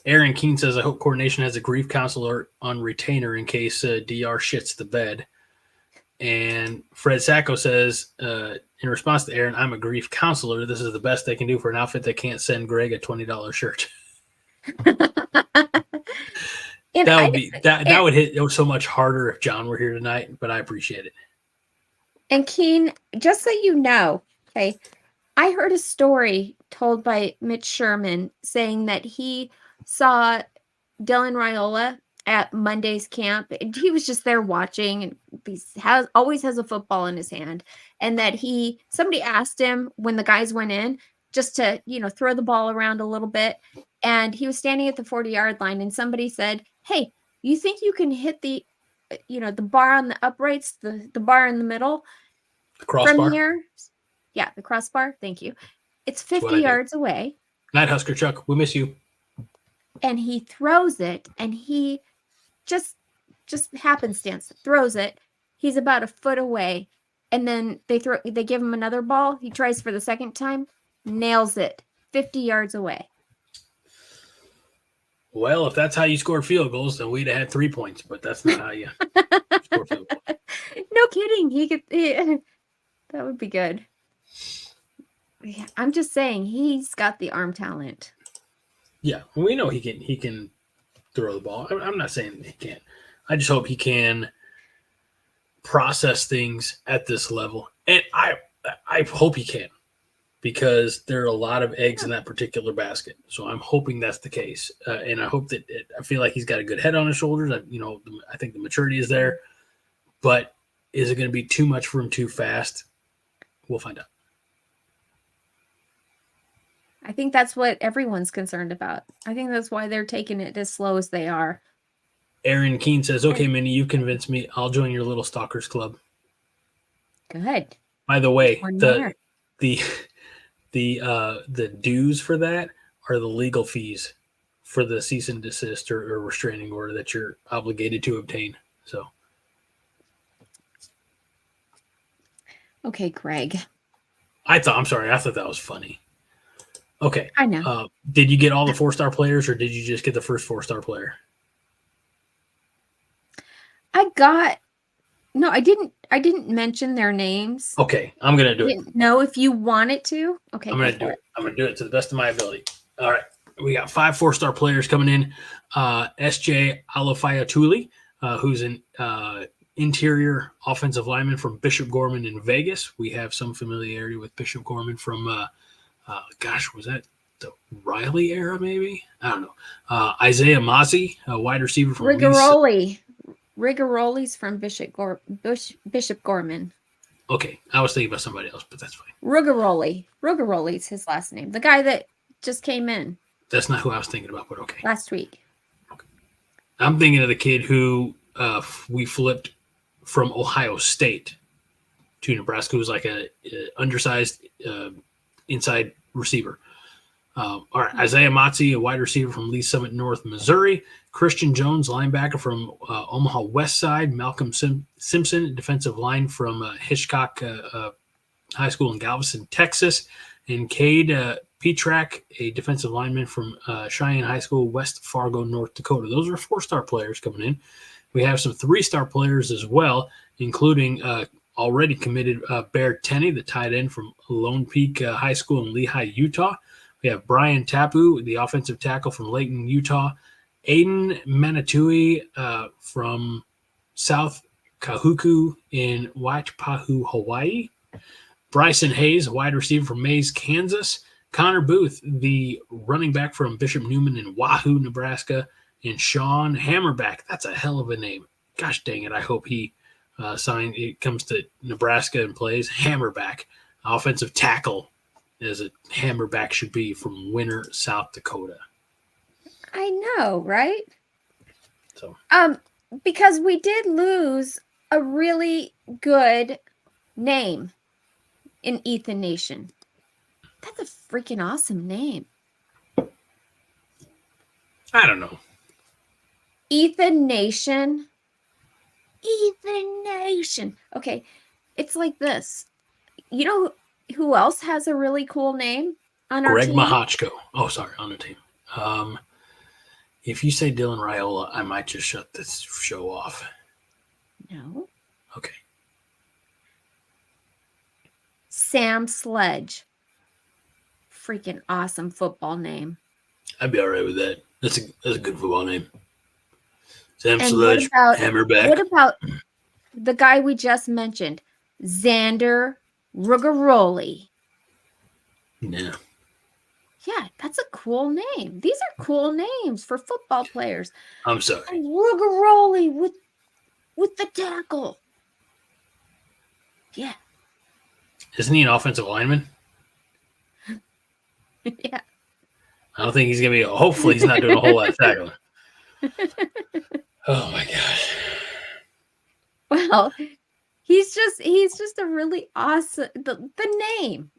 Aaron Keene says, I hope coordination has a grief counselor on retainer in case DR shits the bed. And Fred Sacco says, in response to Aaron, I'm a grief counselor. This is the best they can do for an outfit that can't send Greg a $20 shirt. That would hit so much harder if John were here tonight, but I appreciate it. And Keen, just so you know, okay, I heard a story told by Mitch Sherman saying that he saw Dylan Raiola at Monday's camp. And he was just there watching, and he always has a football in his hand. And that somebody asked him when the guys went in just to, throw the ball around a little bit. And he was standing at the 40-yard line, and somebody said, hey, you think you can hit the bar on the uprights, the bar in the middle crossbar from here? Yeah, the crossbar. Thank you. It's 50 yards away. Night, Husker Chuck. We miss you. And he throws it, and he just happenstance throws it. He's about a foot away, and then they give him another ball. He tries for the second time, nails it 50 yards away. Well, if that's how you score field goals, then we'd have had 3 points, but that's not how you score field goals. No kidding. That would be good. Yeah, I'm just saying he's got the arm talent. Yeah, we know he can throw the ball. I'm not saying he can't. I just hope he can process things at this level, and I hope he can, because there are a lot of eggs in that particular basket. So I'm hoping that's the case, and I hope that I feel like he's got a good head on his shoulders. I think the maturity is there, but is it going to be too much for him too fast? We'll find out. I think that's what everyone's concerned about. I think that's why they're taking it as slow as they are. Aaron Keene says, okay, Minnie, you convinced me. I'll join your little stalkers club. Good. By the way, the dues for that are the legal fees for the cease and desist or restraining order that you're obligated to obtain. So. Okay, Greg. I thought that was funny. Okay. I know. Did you get all the 4-star players, or did you just get the first 4-star player? No, I didn't mention their names. Okay, I'm gonna do it. No, if you want it to. Okay, I'm gonna do it. I'm gonna do it to the best of my ability. All right, we got 5 4-star players coming in. SJ Alafayatuli, who's an interior offensive lineman from Bishop Gorman in Vegas. We have some familiarity with Bishop Gorman from, was that the Riley era? Maybe, I don't know. Isaiah Mazi, a wide receiver from Rigoroli's from Bishop Gorman. Okay, I was thinking about somebody else, but that's fine. Rigoroli's his last name. The guy that just came in. That's not who I was thinking about, but okay. Last week. Okay. I'm thinking of the kid who we flipped from Ohio State to Nebraska, who's like a undersized inside receiver. All right, Isaiah Motzi, a wide receiver from Lee Summit, North Missouri. Christian Jones, linebacker from Omaha West Side. Malcolm Simpson, defensive line from Hitchcock High School in Galveston, Texas. And Cade Petrak, a defensive lineman from Cheyenne High School, West Fargo, North Dakota. Those are 4-star players coming in. We have some 3-star players as well, including already committed Bear Tenney, the tight end from Lone Peak High School in Lehi, Utah. We have Brian Tapu, the offensive tackle from Layton, Utah. Aiden Manatui from South Kahuku in Waipahu, Hawaii. Bryson Hayes, wide receiver from Mays, Kansas. Connor Booth, the running back from Bishop Neumann in Wahoo, Nebraska. And Sean Hammerback. That's a hell of a name. Gosh dang it. I hope he it comes to Nebraska and plays. Hammerback, offensive tackle, as a Hammerback should be, from Winter, South Dakota. I know, right? So, because we did lose a really good name in Ethan Nation. That's a freaking awesome name. I don't know. Ethan Nation. Ethan Nation. Okay, it's like this. You know who else has a really cool name on our Greg team? Mahochko. Oh, sorry, on the team. If you say Dylan Raiola, I might just shut this show off. No. Okay. Sam Sledge. Freaking awesome football name. I'd be all right with that. That's a good football name. Sam And Sledge, Hammerback. What about the guy we just mentioned, Xander Rugaroli? Yeah. Yeah, that's a cool name. These are cool names for football players. I'm sorry. And Rugaroli with the tackle. Yeah. Isn't he an offensive lineman? Yeah. I don't think he's going to be. Hopefully, he's not doing a whole lot of tackling. Oh, my gosh. Well, he's just a really awesome the name.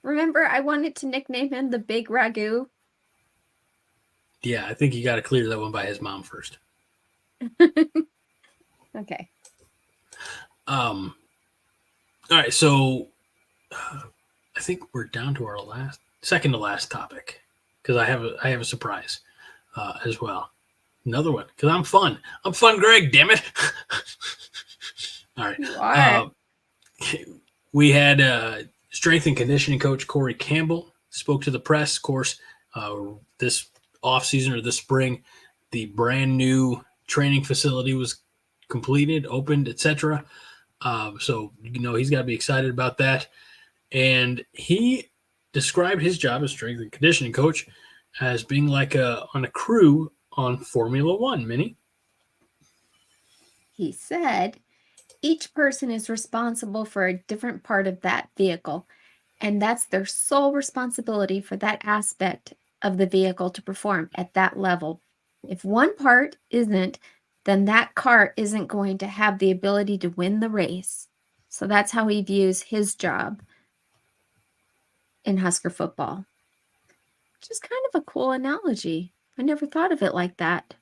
Remember, I wanted to nickname him the Big Ragu. Yeah, I think you got to clear that one by his mom first. Okay. All right, so I think we're down to our second to last topic, because I have a surprise as well. Another one, because I'm fun. I'm fun, Greg. Damn it! All right. You are. We had strength and conditioning coach Corey Campbell spoke to the press. Of course, this offseason or this spring, the brand new training facility was completed, opened, etc. So he's got to be excited about that. And he described his job as strength and conditioning coach as being like on a crew on Formula One, Minnie. He said, each person is responsible for a different part of that vehicle, and that's their sole responsibility for that aspect of the vehicle to perform at that level. If one part isn't, then that car isn't going to have the ability to win the race. So that's how he views his job in Husker football. Which is kind of a cool analogy. I never thought of it like that.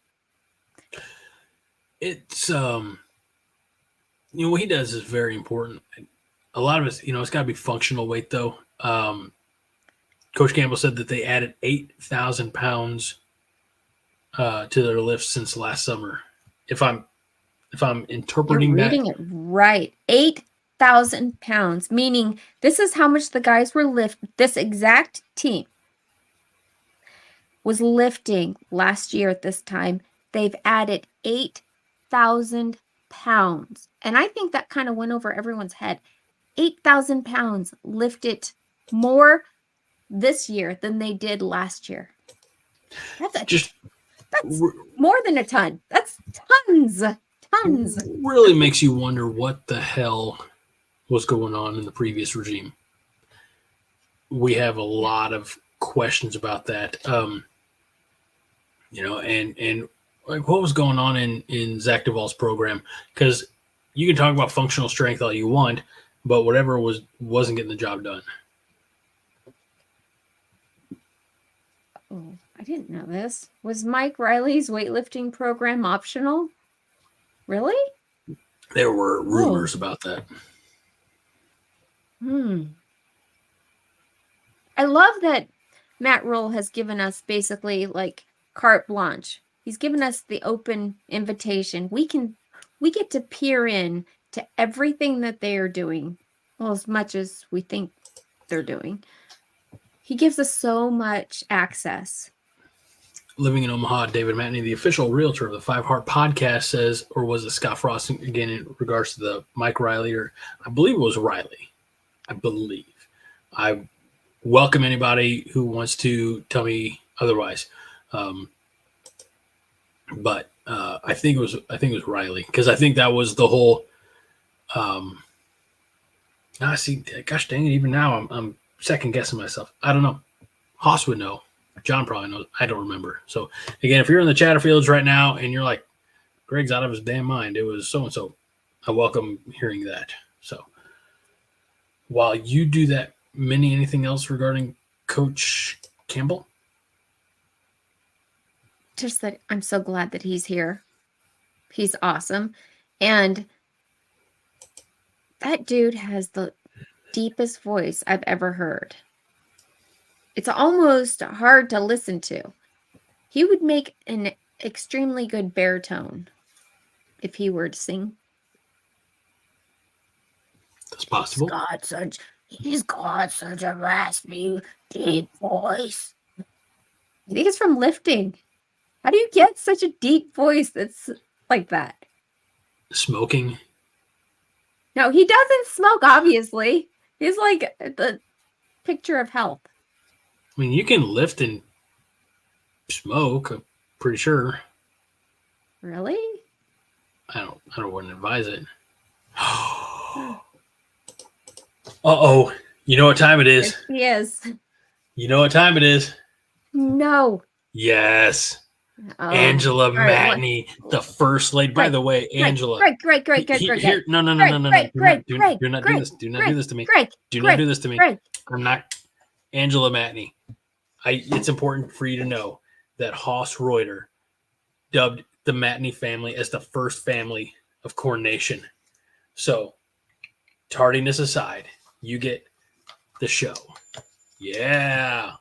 It's what he does is very important. A lot of it, it's got to be functional weight though. Coach Campbell said that they added 8,000 pounds to their lifts since last summer. If I'm interpreting You're reading it right, 8,000 pounds, meaning this is how much the guys were lifting. This exact team was lifting last year at this time. They've added 8,000 pounds. And I think that kind of went over everyone's head. 8,000 pounds lifted more this year than they did last year. That's more than a ton. That's tons. Really makes you wonder what the hell was going on in the previous regime. We have a lot of questions about that. And like what was going on in Zach Duvall's program? Because you can talk about functional strength all you want, but whatever wasn't getting the job done. Oh, I didn't know this. Was Mike Riley's weightlifting program optional? Really? There were rumors about that. I love that Matt Rule has given us basically like carte blanche. He's given us the open invitation. We get to peer in to everything that they are doing, well, as much as we think they're doing. He gives us so much access. Living in Omaha, David Matney, the official realtor of the Five Heart Podcast, says, or was it Scott Frost again in regards to the Mike Riley, or I believe it was Riley. I believe. I welcome anybody who wants to tell me otherwise. But I think it was Riley, because I think that was the whole. See, gosh dang it! Even now, I'm second guessing myself. I don't know. Haas would know. John probably knows. I don't remember. So again, if you're in the Chatterfields right now and you're like, Greg's out of his damn mind, it was so and so. I welcome hearing that. So while you do that, Minnie, anything else regarding Coach Campbell? Just that I'm so glad that he's here. He's awesome. And that dude has the deepest voice I've ever heard. It's almost hard to listen to. He would make an extremely good baritone if he were to sing. That's possible. He's got such a raspy, deep voice. I think it's from lifting. How do you get such a deep voice that's like that? Smoking? No, he doesn't smoke, obviously. He's like the picture of health. I mean, you can lift and smoke, I'm pretty sure. Really? I wouldn't advise it. Uh-oh. You know what time it is? Yes. You know what time it is? No. Yes. Angela Matney, the first lady. By the way, Angela. Greg. No. Do not do this. Do not do this to me. Do not do this to me. I'm not. Angela Matney. It's important for you to know that Haas Reuter dubbed the Matney family as the first family of Corn Nation. So, tardiness aside, you get the show. Yeah.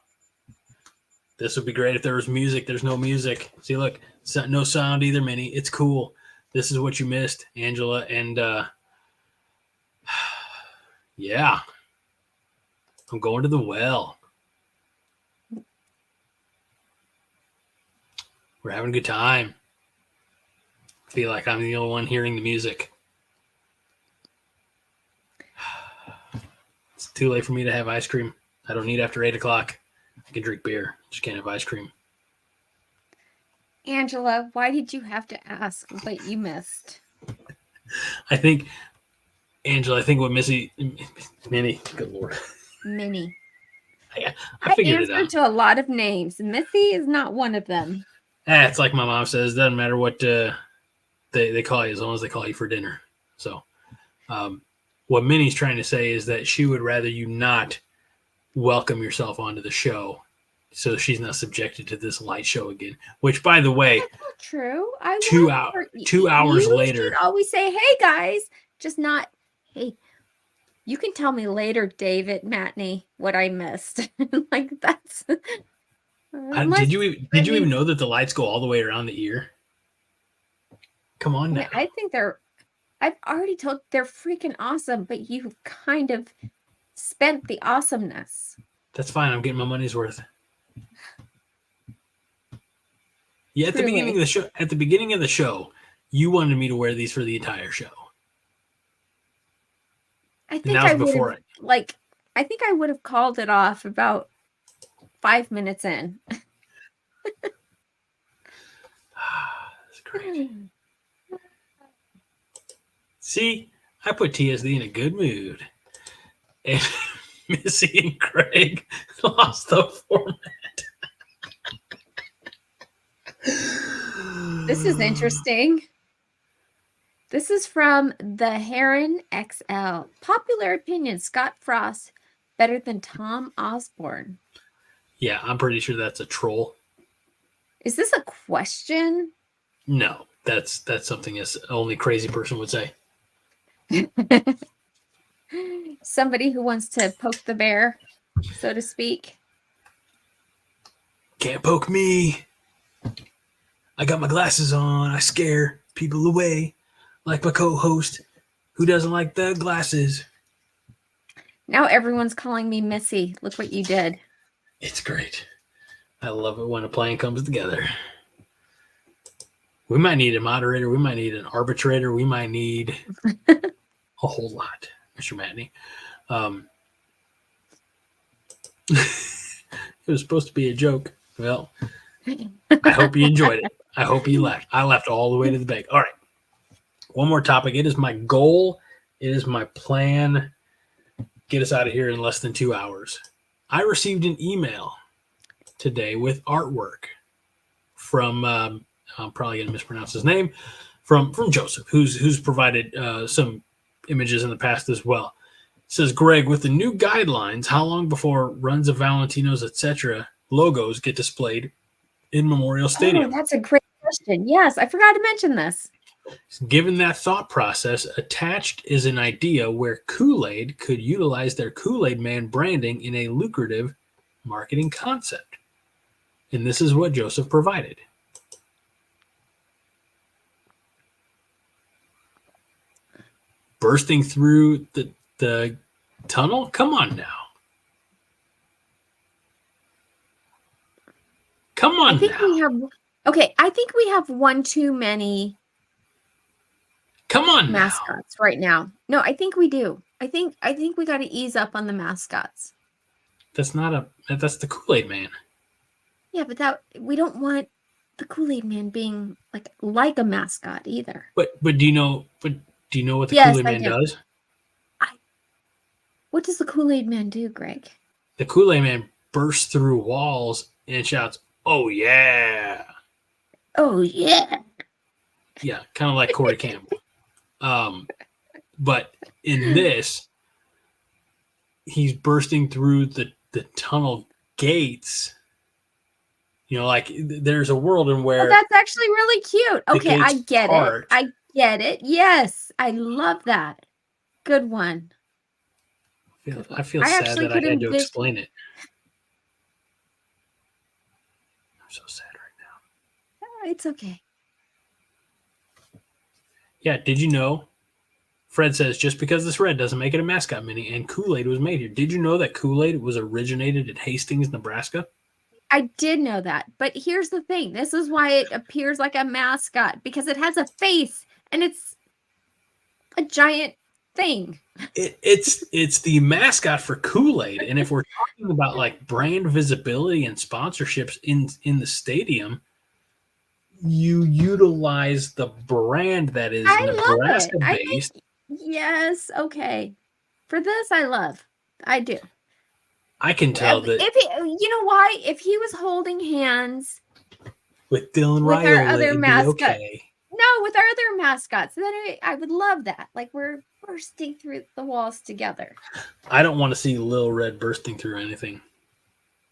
This would be great if there was music. There's no music. See, look, no sound either, Minnie. It's cool. This is what you missed, Angela. And, yeah. I'm going to the well. We're having a good time. I feel like I'm the only one hearing the music. It's too late for me to have ice cream. I don't need after 8 o'clock. I can drink beer. Just can't have ice cream. Angela, why did you have to ask what you missed? I think, Angela, what Minnie, good Lord. Minnie. I figured it out. I answered to a lot of names. Missy is not one of them. It's like my mom says, doesn't matter what they call you as long as they call you for dinner. So what Minnie's trying to say is that she would rather you not welcome yourself onto the show so she's not subjected to this light show again, which, by the way, that's not true. 2 hours later, should always say, hey guys, just not, hey, you can tell me later, David Matney, what I missed. Like that's did you even know that the lights go all the way around the ear? Come on now. I think I've already told they're freaking awesome, but you kind of spent the awesomeness. That's fine. I'm getting my money's worth. Yeah, at the beginning of the show, you wanted me to wear these for the entire show. I think I would have called it off about 5 minutes in. That's great. See, I put TSD in a good mood. And Missy and Craig lost the format. This is interesting. This is from the Heron XL. Popular opinion, Scott Frost better than Tom Osborne. Yeah, I'm pretty sure that's a troll. Is this a question? No, that's something only crazy person would say. Somebody who wants to poke the bear, so to speak. Can't poke me. I got my glasses on. I scare people away like my co-host who doesn't like the glasses. Now everyone's calling me Missy. Look what you did. It's great. I love it when a plan comes together. We might need a moderator. We might need an arbitrator. We might need a whole lot, Mr. Matney. It was supposed to be a joke. Well, I hope you enjoyed it. I hope you laughed. I laughed all the way to the bank. All right. One more topic. It is my goal. It is my plan. Get us out of here in less than 2 hours. I received an email today with artwork from I'm probably going to mispronounce his name, from Joseph, who's provided some images in the past as well. It says, Greg, with the new guidelines, how long before runs of Valentinos, etc. logos get displayed in Memorial Stadium? Oh, that's a great question. Yes, I forgot to mention this. Given that thought process, attached is an idea where Kool-Aid could utilize their Kool-Aid Man branding in a lucrative marketing concept. And this is what Joseph provided. Bursting through the tunnel? Come on now. Come on I think now. I think we have one too many Come on mascots right now. No, I think we do. I think we got to ease up on the mascots. That's the Kool-Aid Man. Yeah, but we don't want the Kool-Aid Man being like a mascot either. But do you know what the Yes, Kool-Aid Man does? What does the Kool-Aid Man do, Greg? The Kool-Aid Man bursts through walls and shouts, "Oh yeah!" Oh yeah. Yeah, kind of like Corey Campbell. But in this, he's bursting through the tunnel gates. You know, like there's a world in where that's actually really cute. Okay, I get part. it. I get it. Yes, I love that. Good one. I feel sad that I had to explain it. I'm so sad right now. It's okay. Yeah, did you know? Fred says, just because it's red doesn't make it a mascot mini, and Kool-Aid was made here. Did you know that Kool-Aid was originated at Hastings, Nebraska? I did know that, but here's the thing. This is why it appears like a mascot, because it has a face, and it's a giant thing. It's the mascot for Kool-Aid, and if we're talking about like brand visibility and sponsorships in the stadium, you utilize the brand that is Nebraska based. Yes, okay. For this, I do. I can tell that you know why? If he was holding hands with Dylan Riley, our other mascot, okay. No, with our other mascots, then I would love that. Like we're bursting through the walls together. I don't want to see Lil Red bursting through anything.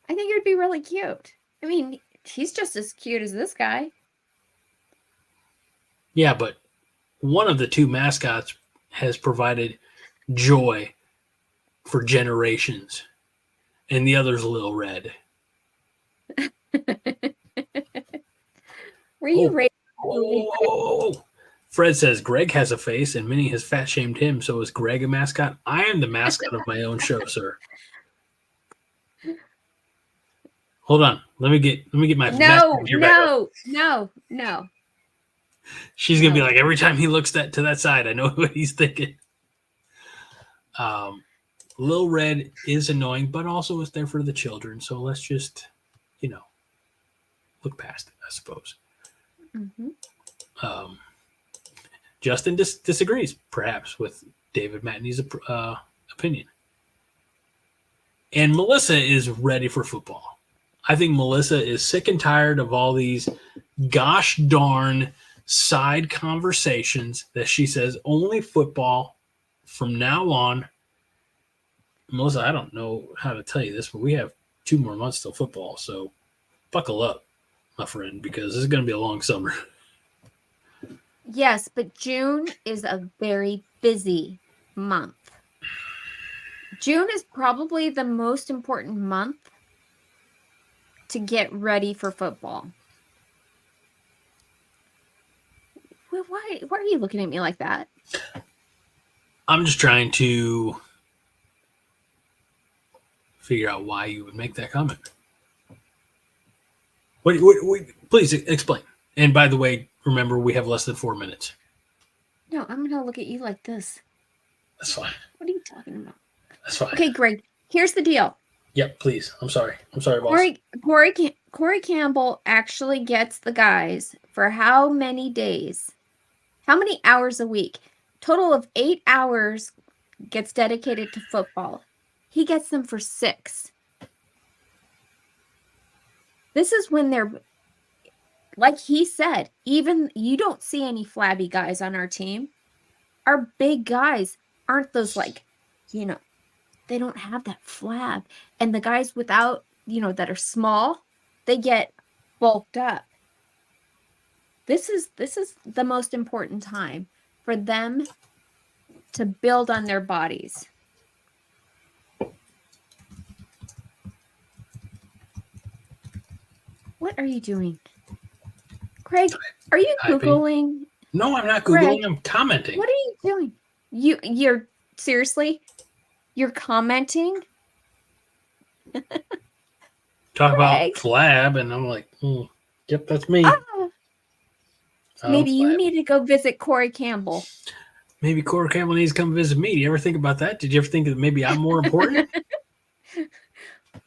I think it would be really cute. I mean, he's just as cute as this guy. Yeah, but one of the two mascots has provided joy for generations, and the other's Lil Red. Were you raised? Oh. Fred says Greg has a face, and Minnie has fat shamed him. So is Greg a mascot? I am the mascot of my own show, sir. Hold on, let me get my No. She's gonna be like, every time he looks to that side, I know what he's thinking. Lil Red is annoying, but also is there for the children. So let's just, look past it, I suppose. Mm-hmm. Justin disagrees, perhaps, with David Matney's opinion. And Melissa is ready for football. I think Melissa is sick and tired of all these gosh darn side conversations that she says only football from now on. Melissa, I don't know how to tell you this, but we have 2 more months till football. So buckle up, my friend, because this is going to be a long summer. Yes, but June is a very busy month. June is probably the most important month to get ready for football. Why are you looking at me like that? I'm just trying to figure out why you would make that comment. Please explain. And by the way, remember, we have less than 4 minutes. No, I'm going to look at you like this. That's fine. What are you talking about? That's fine. Okay, Greg, here's the deal. Yep, please. I'm sorry, boss. Corey Campbell actually gets the guys for how many days? How many hours a week? Total of 8 hours gets dedicated to football. He gets them for 6. This is when they're, like he said, even you don't see any flabby guys on our team. Our big guys aren't those, like, they don't have that flab. And the guys without, that are small, they get bulked up. This is the most important time for them to build on their bodies. What are you doing? Craig, are you Googling? No, I'm not Googling. Greg, I'm commenting. What are you doing? You're seriously? You're commenting? Talk about flab, and I'm like, yep, that's me. Maybe you need to go visit Corey Campbell. Maybe Corey Campbell needs to come visit me. Do you ever think about that? Did you ever think that maybe I'm more important?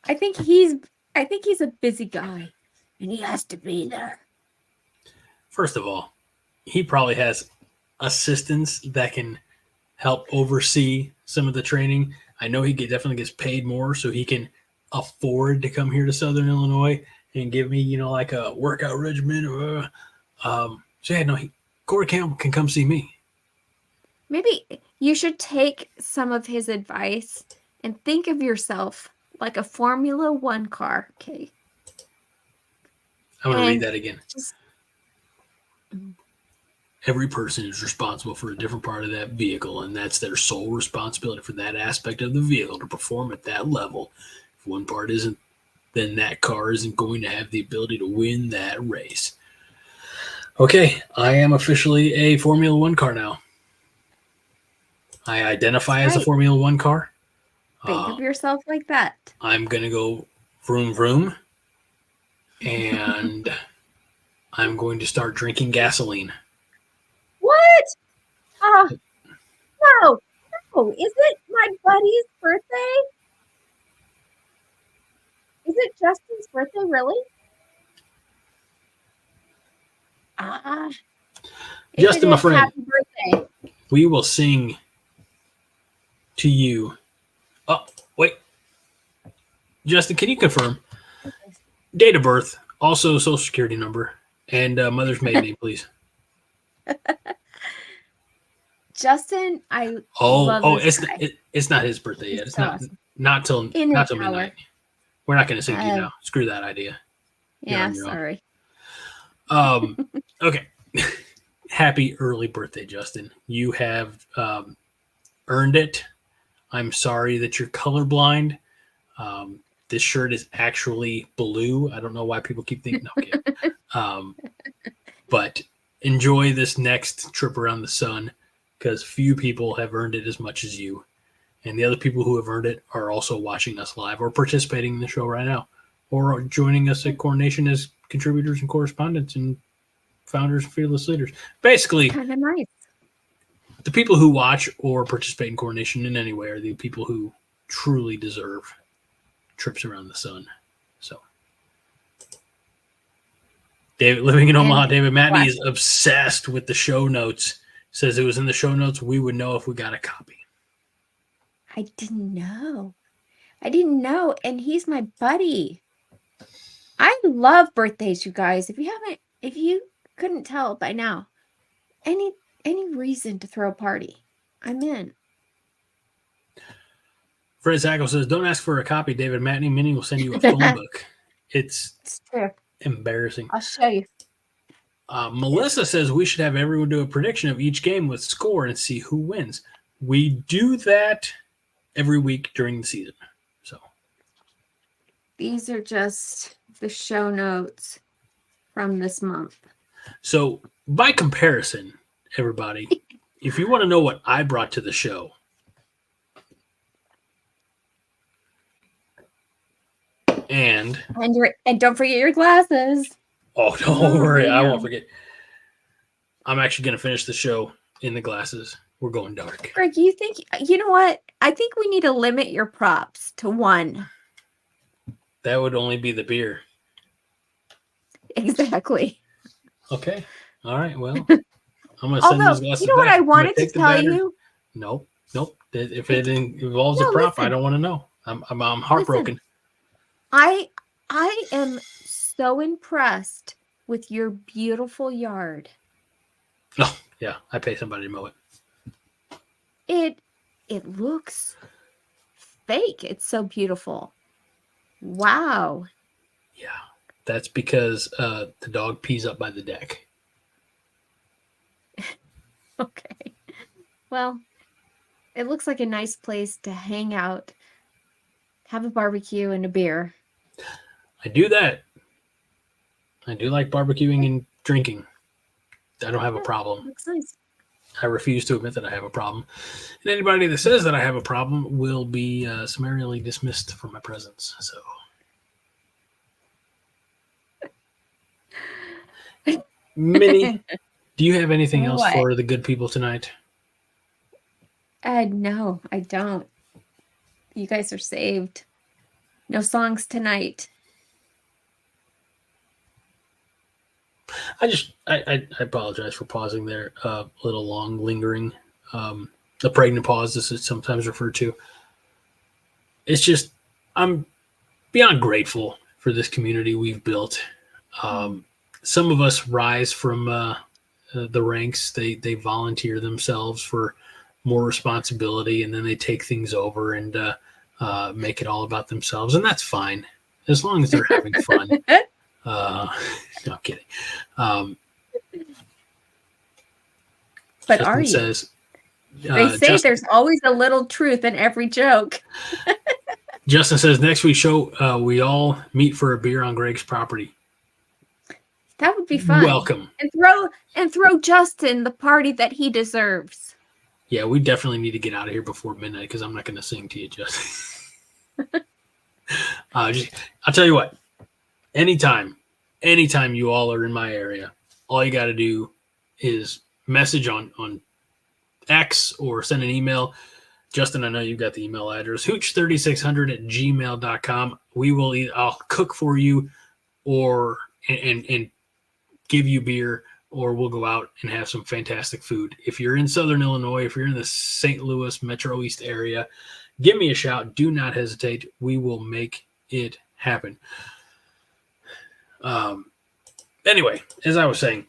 I think he's a busy guy, and he has to be there. First of all, he probably has assistants that can help oversee some of the training. I know he definitely gets paid more, so he can afford to come here to Southern Illinois and give me, like a workout regimen. Corey Campbell can come see me. Maybe you should take some of his advice and think of yourself like a Formula One car. Okay. I'm going to read that again. Every person is responsible for a different part of that vehicle, and that's their sole responsibility for that aspect of the vehicle to perform at that level. If one part isn't, then that car isn't going to have the ability to win that race. Okay, I am officially a Formula One car now. I identify as a Formula One car. Think of yourself like that. I'm going to go vroom vroom, and I'm going to start drinking gasoline. What? No. Is it my buddy's birthday? Is it Justin's birthday, really? Justin, my friend, happy birthday. We will sing to you. Oh, wait. Justin, can you confirm date of birth, also social security number, and mother's maiden name, please? Justin, I love this guy. It's not his birthday yet. It's so not awesome. not till midnight. We're not going to sing to you now. Screw that idea. Yeah, sorry. Okay. Happy early birthday, Justin. You have earned it. I'm sorry that you're colorblind. This shirt is actually blue. I don't know why people keep thinking, okay. But enjoy this next trip around the sun, because few people have earned it as much as you. And the other people who have earned it are also watching us live or participating in the show right now, or joining us at Coronation as contributors and correspondents and founders and fearless leaders. Basically, kind of nice. The people who watch or participate in Coronation in any way are the people who truly deserve trips around the sun. So, David, living in Omaha, David Matney is obsessed with the show notes. Says it was in the show notes. We would know if we got a copy. I didn't know. And he's my buddy. I love birthdays, you guys. If you couldn't tell by now, any reason to throw a party, I'm in. Fred Sacco says, don't ask for a copy, David Matney. Minnie will send you a phone book. It's true. Embarrassing. I'll show you. Melissa says we should have everyone do a prediction of each game with score and see who wins. We do that every week during the season. So these are just the show notes from this month. So by comparison, everybody, if you want to know what I brought to the show, and don't forget your glasses. Oh, don't worry, I won't forget. I'm actually going to finish the show in the glasses. We're going dark. Greg, you know what? I think we need to limit your props to one. That would only be the beer. Exactly. Okay. All right. Well, I'm going to send these glasses you know what back. I wanted to tell you? Nope. If it involves a prop, I don't want to know. I'm heartbroken. Listen, I am so impressed with your beautiful yard. Oh, yeah. I pay somebody to mow it. It looks fake. It's so beautiful. Wow. Yeah. That's because the dog pees up by the deck. Okay. Well, it looks like a nice place to hang out, have a barbecue and a beer. I do that. I do like barbecuing and drinking. I don't have a problem. Looks nice. I refuse to admit that I have a problem. And anybody that says that I have a problem will be summarily dismissed from my presence. So, Minnie, do you have anything else for the good people tonight? No, I don't. You guys are saved. No songs tonight. I apologize for pausing there. A little long, lingering. The pregnant pause, as it's sometimes referred to. It's just, I'm beyond grateful for this community we've built. Some of us rise from the ranks. They volunteer themselves for more responsibility, and then they take things over and make it all about themselves, and that's fine as long as they're having fun. No, I'm kidding. But Justin says, they say Justin, there's always a little truth in every joke. Justin says, next week's show, we all meet for a beer on Greg's property. That would be fun. Welcome. And throw Justin the party that he deserves. Yeah, we definitely need to get out of here before midnight because I'm not going to sing to you, Justin. I'll tell you what. Anytime you all are in my area, all you got to do is message on X or send an email. Justin, I know you've got the email address, hooch3600@gmail.com. I'll cook for you or and give you beer, or we'll go out and have some fantastic food. If you're in Southern Illinois, if you're in the St. Louis Metro East area, give me a shout. Do not hesitate. We will make it happen. Anyway, as I was saying,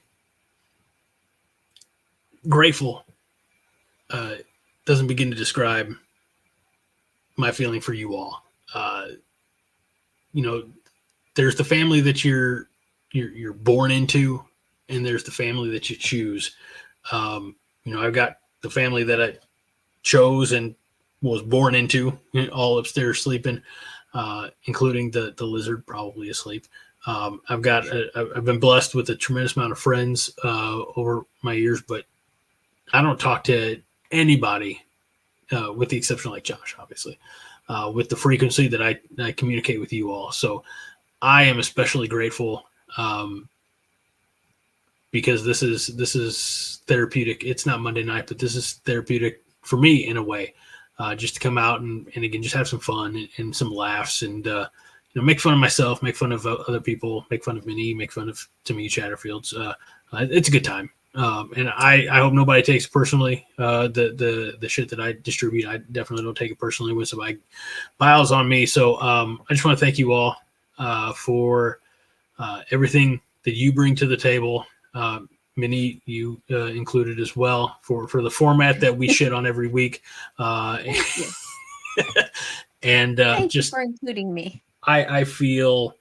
grateful doesn't begin to describe my feeling for you all. There's the family that you're born into, and there's the family that you choose. I've got the family that I chose and was born into, all upstairs sleeping, including the lizard probably asleep. I've been blessed with a tremendous amount of friends over my years, but I don't talk to anybody with the exception of like Josh, obviously, with the frequency that I communicate with you all. So I am especially grateful because this is therapeutic. It's not Monday night, but this is therapeutic for me in a way, just to come out and again, just have some fun and some laughs and, make fun of myself, make fun of other people, make fun of Minnie, make fun of Timmy Chatterfields. It's a good time. And I hope nobody takes it personally. The shit that I distribute, I definitely don't take it personally when somebody piles on me. So I just want to thank you all for everything that you bring to the table. Minnie, you included as well for the format that we shit on every week. And Thank just you for including me. I feel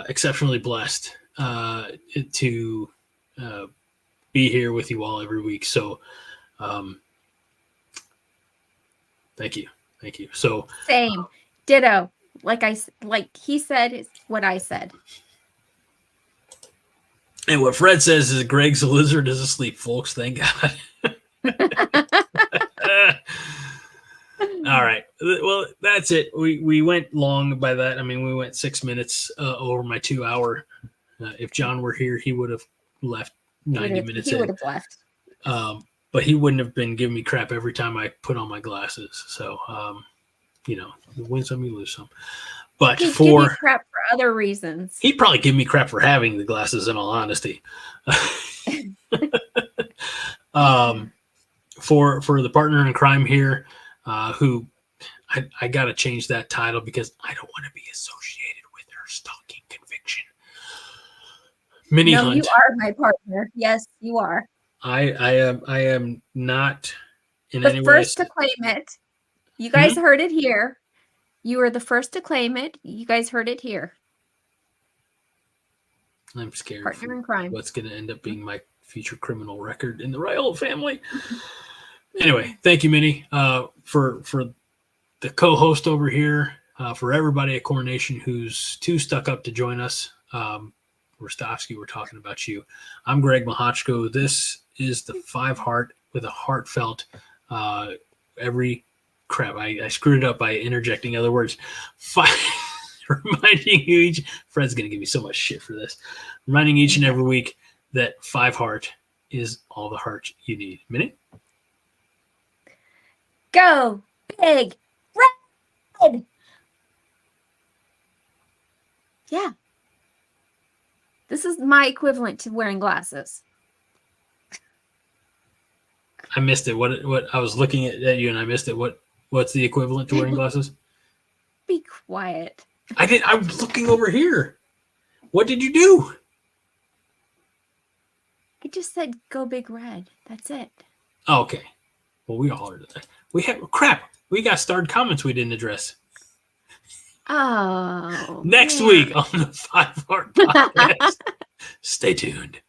exceptionally blessed to be here with you all every week. So thank you. So Same. Ditto. Like he said is what I said. And what Fred says is Greg's lizard is asleep, folks. Thank God. All right. Well, that's it. We went long by that. I mean, we went 6 minutes over my 2 hour. If John were here, he would have left 90 minutes. He would have left. But he wouldn't have been giving me crap every time I put on my glasses. So, you win some, you lose some. But he'd give you crap for other reasons. He'd probably give me crap for having the glasses, in all honesty. For the partner in crime here, who I got to change that title because I don't want to be associated with her stalking conviction. Minnie Hunt. You are my partner. Yes, you are. I am not in the any way. First to claim it. You guys heard it here. You were the first to claim it. You guys heard it here. I'm scared. Partner in crime. What's going to end up being my future criminal record in the Ryle family. Anyway, thank you, Minnie, for the co-host over here, for everybody at Coronation who's too stuck up to join us. Rostovsky, we're talking about you. I'm Greg Mahochko. This is the 5 Heart with a heartfelt every crap. I screwed it up by interjecting other words. Reminding you each, Fred's going to give me so much shit for this. Reminding each and every week that 5 Heart is all the heart you need. Minnie? Go big red. Yeah. This is my equivalent to wearing glasses. I missed it. What I was looking at you and I missed it. What's the equivalent to wearing glasses? Be quiet. I was looking over here. What did you do? I just said go big red. That's it. Oh, okay. Well, we all heard that. We got starred comments we didn't address. Oh. Next week on the 5 Heart Podcast. Stay tuned.